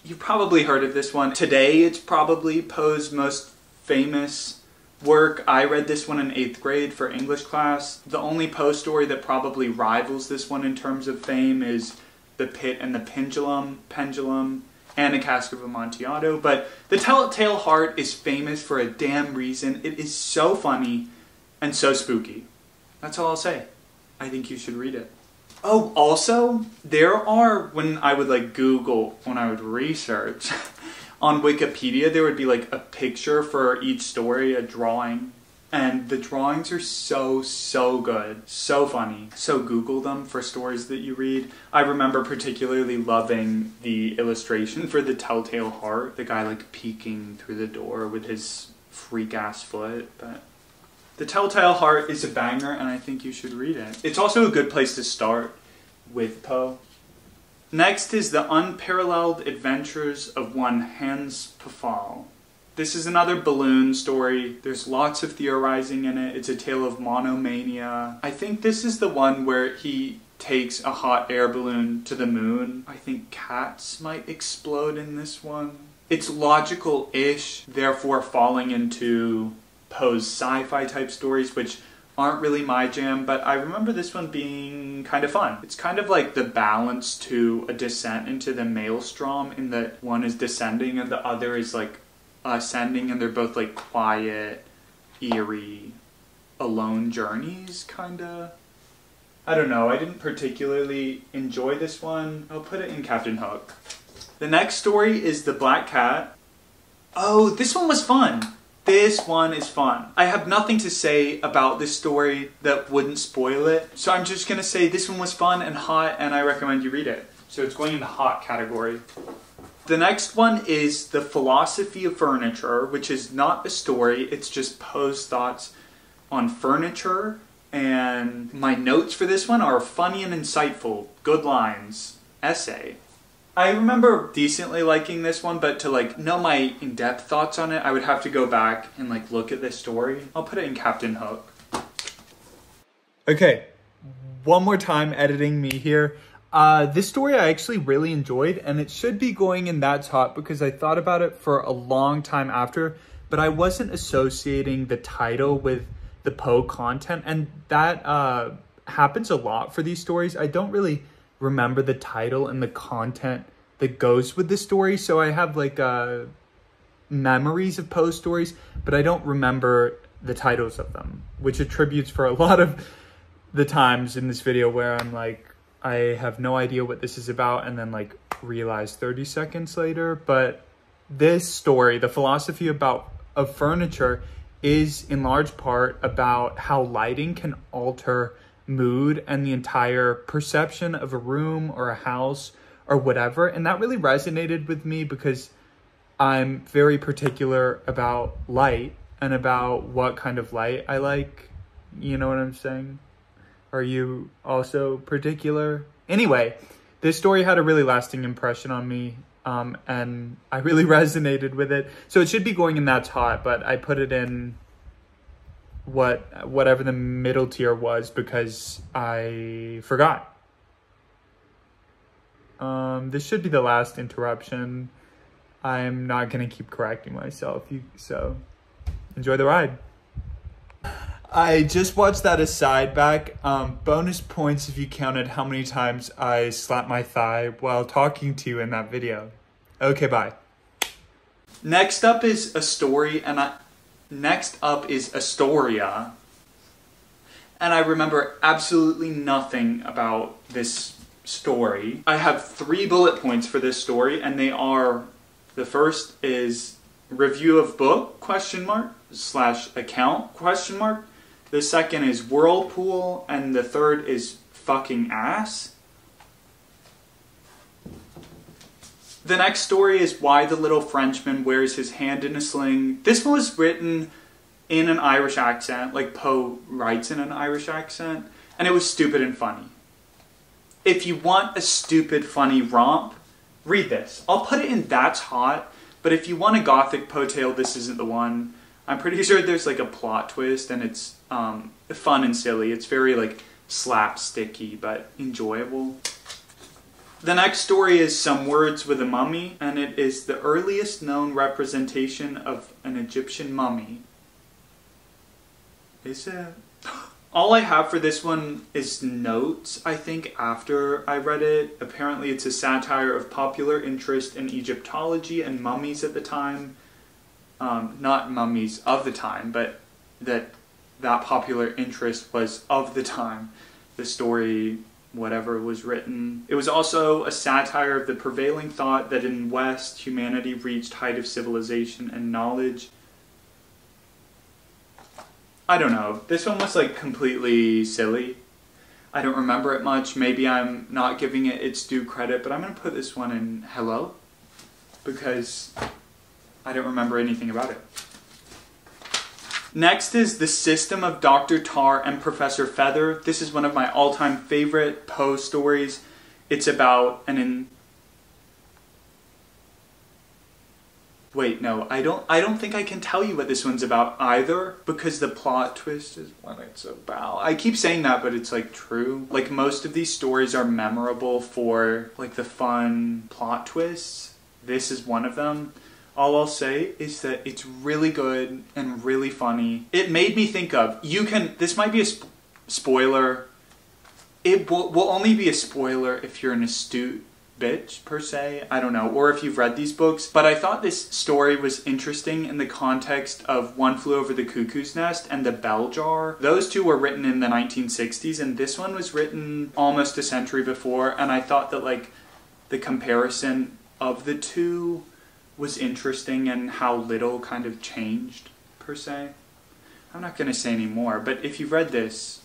you've probably heard of this one. Today it's probably Poe's most famous work. I read this one in 8th grade for English class. The only Poe story that probably rivals this one in terms of fame is The Pit and the Pendulum, and A Cask of Amontillado. But The Telltale Heart is famous for a damn reason. It is so funny and so spooky. That's all I'll say. I think you should read it. Oh, also, there are, when I would like Google, when I would research, on Wikipedia, there would be like a picture for each story, a drawing. And the drawings are so good. So funny. So Google them for stories that you read. I remember particularly loving the illustration for The Telltale Heart. The guy like peeking through the door with his freak-ass foot. But The Telltale Heart is a banger, and I think you should read it. It's also a good place to start with Poe. Next is The Unparalleled Adventures of One Hans Pfaall. This is another balloon story. There's lots of theorizing in it. It's a tale of monomania. I think this is the one where he takes a hot air balloon to the moon. I think cats might explode in this one. It's logical-ish, therefore falling into Poe's sci-fi type stories, which aren't really my jam, but I remember this one being kind of fun. It's kind of like the balance to A Descent into the Maelstrom, in that one is descending and the other is like ascending, and they're both like quiet, eerie, alone journeys, kinda. I don't know, I didn't particularly enjoy this one. I'll put it in Captain Hook. The next story is The Black Cat. Oh, this one was fun. This one is fun. I have nothing to say about this story that wouldn't spoil it, so I'm just gonna say this one was fun and hot, and I recommend you read it. So it's going in the hot category. The next one is The Philosophy of Furniture, which is not a story, it's just Poe's thoughts on furniture, and my notes for this one are funny and insightful, good lines, essay. I remember decently liking this one, but to like know my in-depth thoughts on it, I would have to go back and like look at this story. I'll put it in Captain Hook. Okay, one more time editing me here. This story I actually really enjoyed, and it should be going in That's Hot because I thought about it for a long time after, but I wasn't associating the title with the Poe content, and that happens a lot for these stories. I don't really remember the title and the content that goes with the story, so I have like memories of Poe stories, but I don't remember the titles of them, which attributes for a lot of the times in this video where I'm like, I have no idea what this is about, and then like realize 30 seconds later. But this story, The Philosophy of Furniture, is in large part about how lighting can alter mood and the entire perception of a room or a house or whatever. And that really resonated with me because I'm very particular about light and about what kind of light I like. You know what I'm saying? Are you also particular? Anyway, this story had a really lasting impression on me, and I really resonated with it. So it should be going in That's Hot, but I put it in whatever the middle tier was because I forgot. This should be the last interruption. I'm not gonna keep correcting myself, so enjoy the ride. I just watched that aside back. Bonus points if you counted how many times I slapped my thigh while talking to you in that video. Okay, bye. Next up is a story, next up is Astoria. And I remember absolutely nothing about this story. I have 3 bullet points for this story, and they are, the first is review of book, /account, ? The second is whirlpool, and the third is fucking ass. The next story is Why the Little Frenchman Wears His Hand in a Sling. This one was written in an Irish accent, like Poe writes in an Irish accent, and it was stupid and funny. If you want a stupid, funny romp, read this. I'll put it in That's Hot, but if you want a gothic Poe tale, this isn't the one. I'm pretty sure there's like a plot twist, and it's fun and silly. It's very like slapsticky, but enjoyable. The next story is Some Words with a Mummy, and it is the earliest known representation of an Egyptian mummy. Is it? All I have for this one is notes, I think, after I read it. Apparently it's a satire of popular interest in Egyptology and mummies at the time. Not mummies of the time, but that popular interest was of the time. The story, whatever was written. It was also a satire of the prevailing thought that in West, humanity reached height of civilization and knowledge. I don't know. This one was like completely silly. I don't remember it much. Maybe I'm not giving it its due credit, but I'm going to put this one in hello because I don't remember anything about it. Next is The System of Dr. Tar and Professor Feather. This is one of my all-time favorite Poe stories. It's about Wait, no, I don't think I can tell you what this one's about either, because the plot twist is what it's about. I keep saying that, but it's like true. Like most of these stories are memorable for like the fun plot twists. This is one of them. All I'll say is that it's really good and really funny. It made me think of, this might be a spoiler. It will only be a spoiler if you're an astute bitch, per se. I don't know, or if you've read these books. But I thought this story was interesting in the context of One Flew Over the Cuckoo's Nest and The Bell Jar. Those two were written in the 1960s, and this one was written almost a century before, and I thought that like the comparison of the two was interesting and how little kind of changed, per se. I'm not going to say any more, but if you've read this,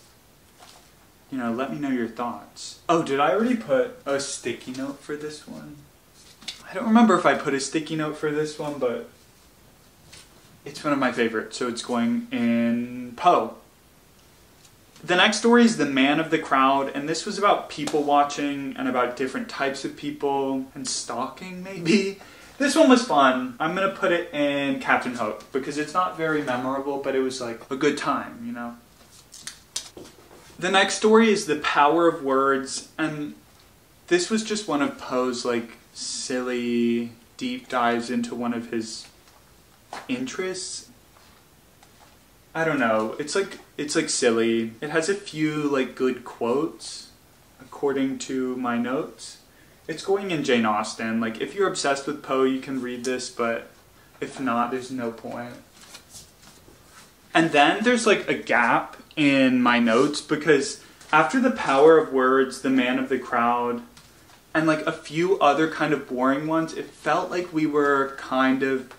you know, let me know your thoughts. Oh, did I already put a sticky note for this one? I don't remember if I put a sticky note for this one, but it's one of my favorites, so it's going in Poe. The next story is The Man of the Crowd, and this was about people watching and about different types of people and stalking, maybe. This one was fun. I'm going to put it in Captain Hook because it's not very memorable, but it was like a good time, you know? The next story is The Power of Words, and this was just one of Poe's like silly deep dives into one of his interests. I don't know. It's like silly. It has a few like good quotes according to my notes. It's going in Jane Austen. Like if you're obsessed with Poe, you can read this, but if not, there's no point. And then there's like a gap in my notes because after The Power of Words, The Man of the Crowd, and like a few other kind of boring ones, it felt like we were kind of,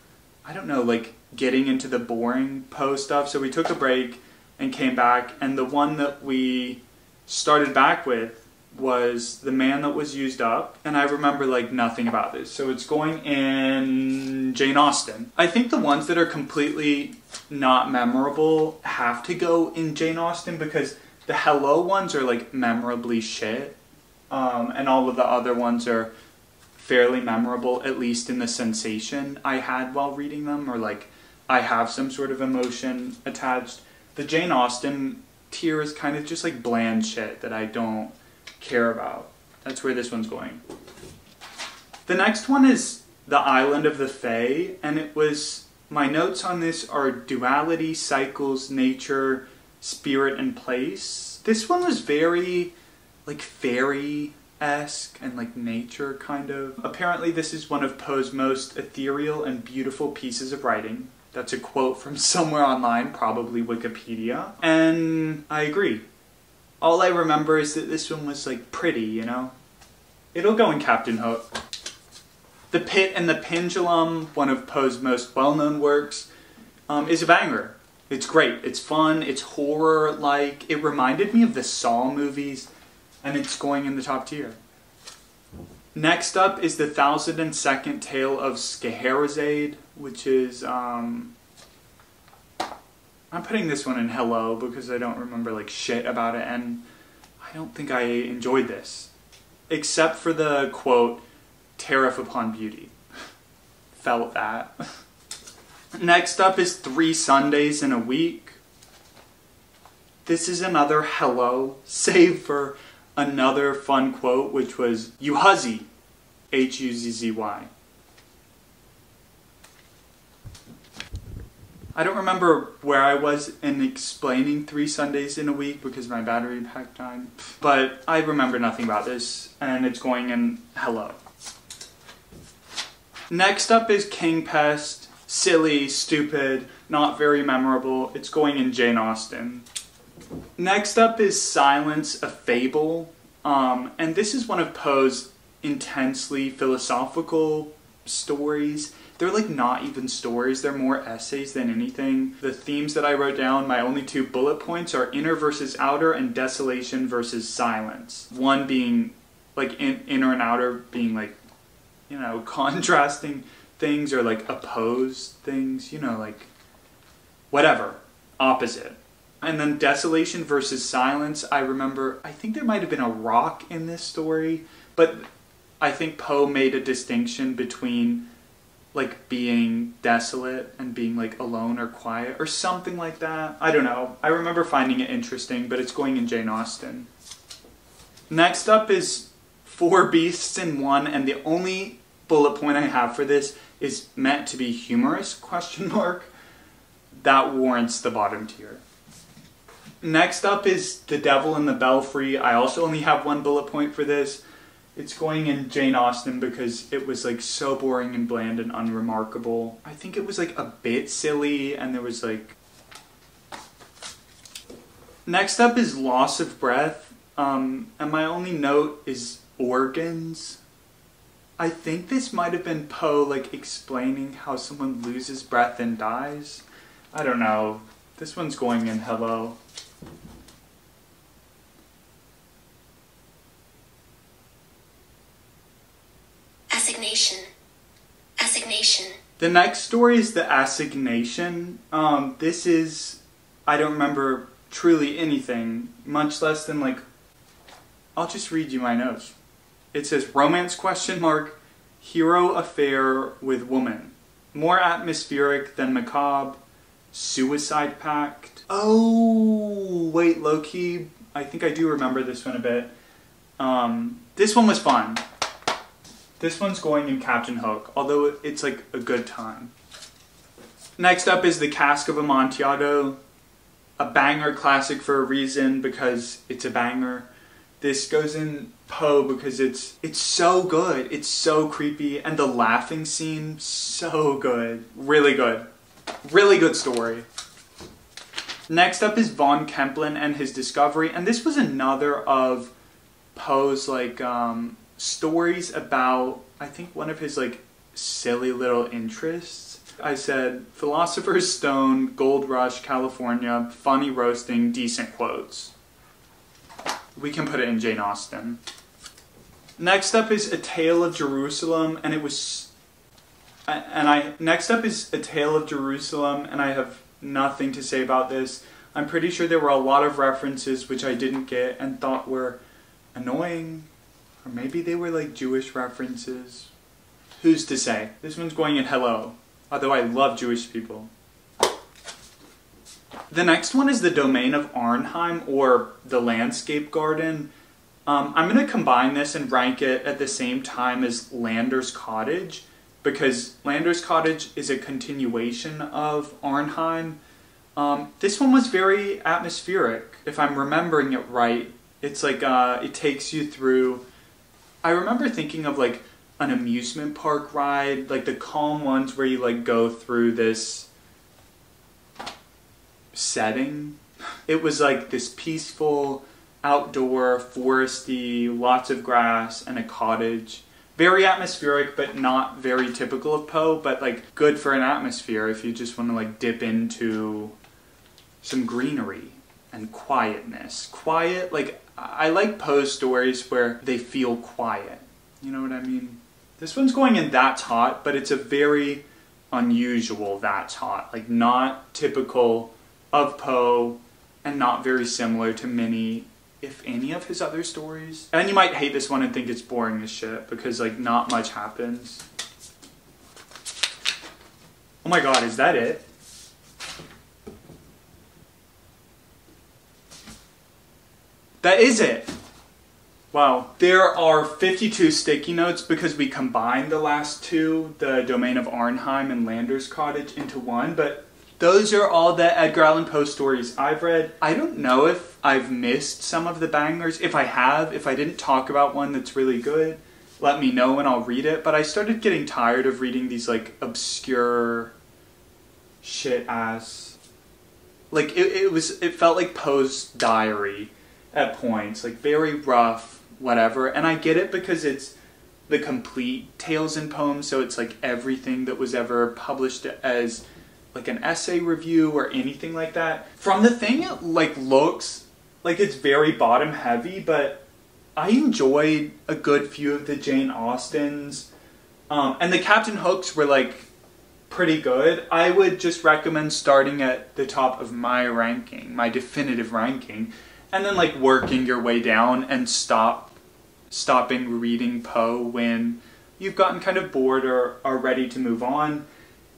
I don't know, like getting into the boring Poe stuff. So we took a break and came back, and the one that we started back with was The Man That Was Used Up, and I remember like nothing about this. So it's going in Jane Austen. I think the ones that are completely not memorable have to go in Jane Austen because the Hello ones are like memorably shit, and all of the other ones are fairly memorable, at least in the sensation I had while reading them, or like I have some sort of emotion attached. The Jane Austen tier is kind of just like bland shit that I don't care about. That's where this one's going. The next one is The Island of the Fae, and it was, my notes on this are duality, cycles, nature, spirit, and place. This one was very like fairy-esque and like nature kind of. Apparently this is one of Poe's most ethereal and beautiful pieces of writing. That's a quote from somewhere online, probably Wikipedia. And I agree. All I remember is that this one was like pretty, you know? It'll go in Captain Hook. The Pit and the Pendulum, one of Poe's most well-known works, is a banger. It's great. It's fun. It's horror-like. It reminded me of the Saw movies, and it's going in the top tier. Next up is The 1002nd Tale of Scheherazade, which is, I'm putting this one in Hello because I don't remember like shit about it, and I don't think I enjoyed this. Except for the quote, tariff upon beauty. Felt that. Next up is 3 Sundays in a Week. This is another Hello, save for another fun quote, which was, you huzzy, H-U-Z-Z-Y. I don't remember where I was in explaining 3 Sundays in a Week because my battery pack died. But I remember nothing about this, and it's going in Hello. Next up is King Pest. Silly, stupid, not very memorable. It's going in Jane Austen. Next up is Silence, a Fable. And this is one of Poe's intensely philosophical stories. They're like not even stories, they're more essays than anything. The themes that I wrote down, my only 2 bullet points, are inner versus outer and desolation versus silence. One being like inner and outer being like, you know, contrasting things or like opposed things, you know, like whatever, opposite. And then desolation versus silence, I remember, I think there might have been a rock in this story, but I think Poe made a distinction between like being desolate and being like alone or quiet or something like that. I don't know. I remember finding it interesting, but it's going in Jane Austen. Next up is 4 Beasts in One, and the only bullet point I have for this is meant to be humorous, question mark. That warrants the bottom tier. Next up is The Devil in the Belfry. I also only have 1 bullet point for this. It's going in Jane Austen because it was like so boring and bland and unremarkable. I think it was like a bit silly, and there was like... Next up is Loss of Breath. And my only note is organs. I think this might have been Poe like explaining how someone loses breath and dies. I don't know. This one's going in Hello. Assignation. The next story is The Assignation. This is, I don't remember truly anything, much less than like, I'll just read you my notes. It says, romance question mark, hero affair with woman. More atmospheric than macabre, suicide pact. Oh, wait, low-key, I think I do remember this one a bit. This one was fun. This one's going in Captain Hook, although it's like a good time. Next up is The Cask of Amontillado. A banger classic for a reason, because it's a banger. This goes in Poe because it's so good. It's so creepy, and the laughing scene, so good. Really good. Really good story. Next up is Von Kemplin and His Discovery, and this was another of Poe's like stories about, I think, one of his like silly little interests. I said Philosopher's Stone, Gold Rush, California, funny roasting, decent quotes. we can put it in Jane Austen. Next up is A Tale of Jerusalem, and next up is A Tale of Jerusalem, and I have nothing to say about this. I'm pretty sure there were a lot of references which I didn't get and thought were annoying, or maybe they were like Jewish references. Who's to say? This one's going in hello, although I love Jewish people. The next one is The Domain of Arnheim, or The Landscape Garden. I'm going to combine this and rank it at the same time as Lander's Cottage, because Lander's Cottage is a continuation of Arnheim. This one was very atmospheric, if I'm remembering it right. It's like, it takes you through, I remember thinking of like an amusement park ride, like the calm ones where you like go through this setting. It was like this peaceful, outdoor, foresty, lots of grass, and a cottage. Very atmospheric, but not very typical of Poe, but like good for an atmosphere if you just want to like dip into some greenery and quietness. Quiet, like I like Poe's stories where they feel quiet. You know what I mean? This one's going in That's Hot, but it's a very unusual That's Hot. Like not typical of Poe and not very similar to many, if any, of his other stories. And you might hate this one and think it's boring as shit because like not much happens. Oh my god, is that it? That is it! Wow. There are 52 sticky notes because we combined the last two, The Domain of Arnheim and Lander's Cottage, into one, but those are all the Edgar Allan Poe stories I've read. I don't know if I've missed some of the bangers. If I have, if I didn't talk about one that's really good, let me know and I'll read it. But I started getting tired of reading these like obscure shit ass. Like it felt like Poe's diary at points. Like very rough, whatever. And I get it because it's the complete tales and poems, so it's like everything that was ever published as like an essay review or anything like that. From the thing, it like looks like it's very bottom heavy, but I enjoyed a good few of the Jane Austens. And the Captain Hooks were like pretty good. I would just recommend starting at the top of my ranking, my definitive ranking, and then like working your way down and stopping reading Poe when you've gotten kind of bored or are ready to move on.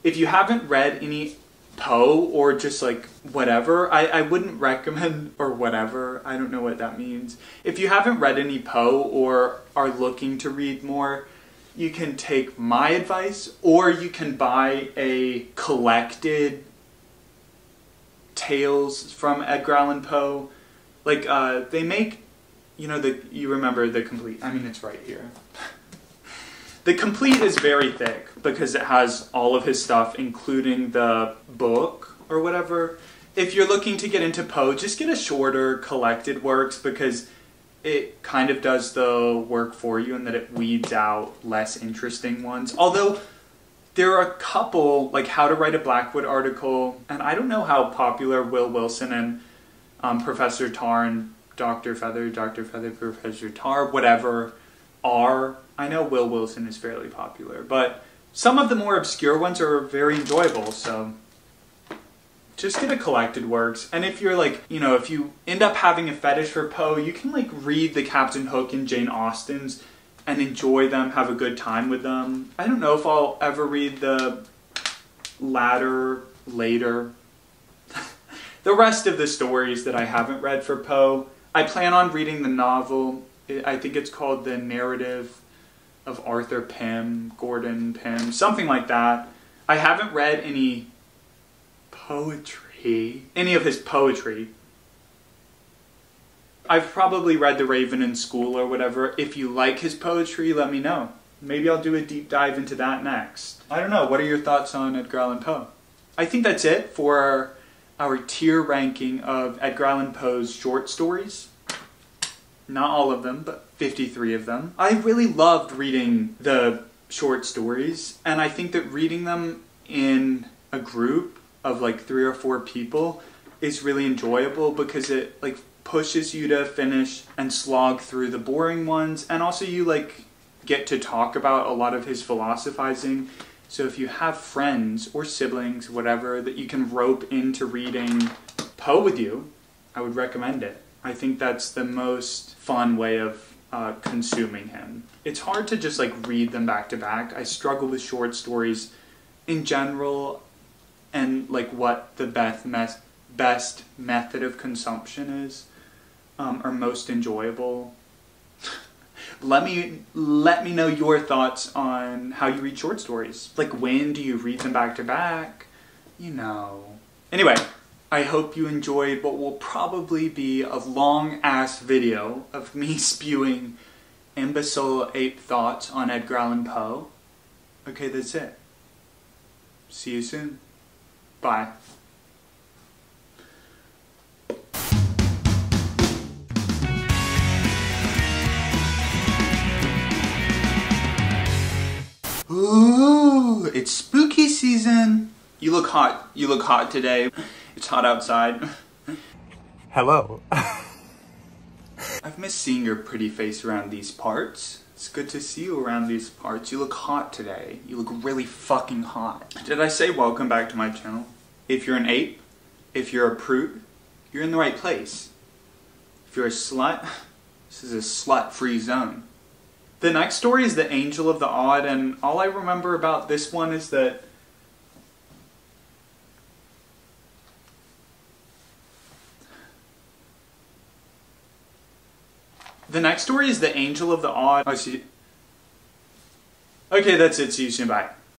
If you haven't read any Poe or just like whatever, I wouldn't recommend, or whatever, I don't know what that means. If you haven't read any Poe or are looking to read more, you can take my advice, or you can buy a collected tales from Edgar Allan Poe. Like, they make, you know, you remember the complete, I mean, it's right here. The complete is very thick because it has all of his stuff, including the book or whatever. If you're looking to get into Poe, just get a shorter collected works because it kind of does the work for you and that it weeds out less interesting ones. Although there are a couple, like How to Write a Blackwood article, and I don't know how popular Will Wilson and Professor Tar and Dr. Feather, Professor Tar, whatever, are. I know Will Wilson is fairly popular, but some of the more obscure ones are very enjoyable, so just get a collected works. And if you're like, you know, if you end up having a fetish for Poe, you can like read the Captain Hook and Jane Austens and enjoy them, have a good time with them. I don't know if I'll ever read the later. The rest of the stories that I haven't read for Poe. I plan on reading the novel. I think it's called The Narrative of Arthur Pym, Gordon Pym, something like that. I haven't read any poetry, any of his poetry. I've probably read The Raven in school or whatever. If you like his poetry, let me know. Maybe I'll do a deep dive into that next. I don't know, what are your thoughts on Edgar Allan Poe? I think that's it for our tier ranking of Edgar Allan Poe's short stories. Not all of them, but 53 of them. I really loved reading the short stories, and I think that reading them in a group of like 3 or 4 people is really enjoyable because it like pushes you to finish and slog through the boring ones, and also you like get to talk about a lot of his philosophizing. So if you have friends or siblings, whatever, that you can rope into reading Poe with you, I would recommend it. I think that's the most fun way of consuming him. It's hard to just like read them back to back. I struggle with short stories in general, and like what the best method of consumption is, or most enjoyable. Let me know your thoughts on how you read short stories. Like, when do you read them back to back? You know. Anyway, I hope you enjoyed what will probably be a long-ass video of me spewing imbecile ape thoughts on Edgar Allan Poe. Okay, that's it. See you soon. Bye. Ooh, it's spooky season. You look hot. You look hot today. It's hot outside. Hello. I've missed seeing your pretty face around these parts. It's good to see you around these parts. You look hot today. You look really fucking hot. Did I say welcome back to my channel? If you're an ape, if you're a prude, you're in the right place. If you're a slut, this is a slut-free zone. The next story is The Angel of the Odd, and all I remember about this one is that the next story is The Angel of the Odd. Oh, see. Okay, that's it. See you soon. Bye.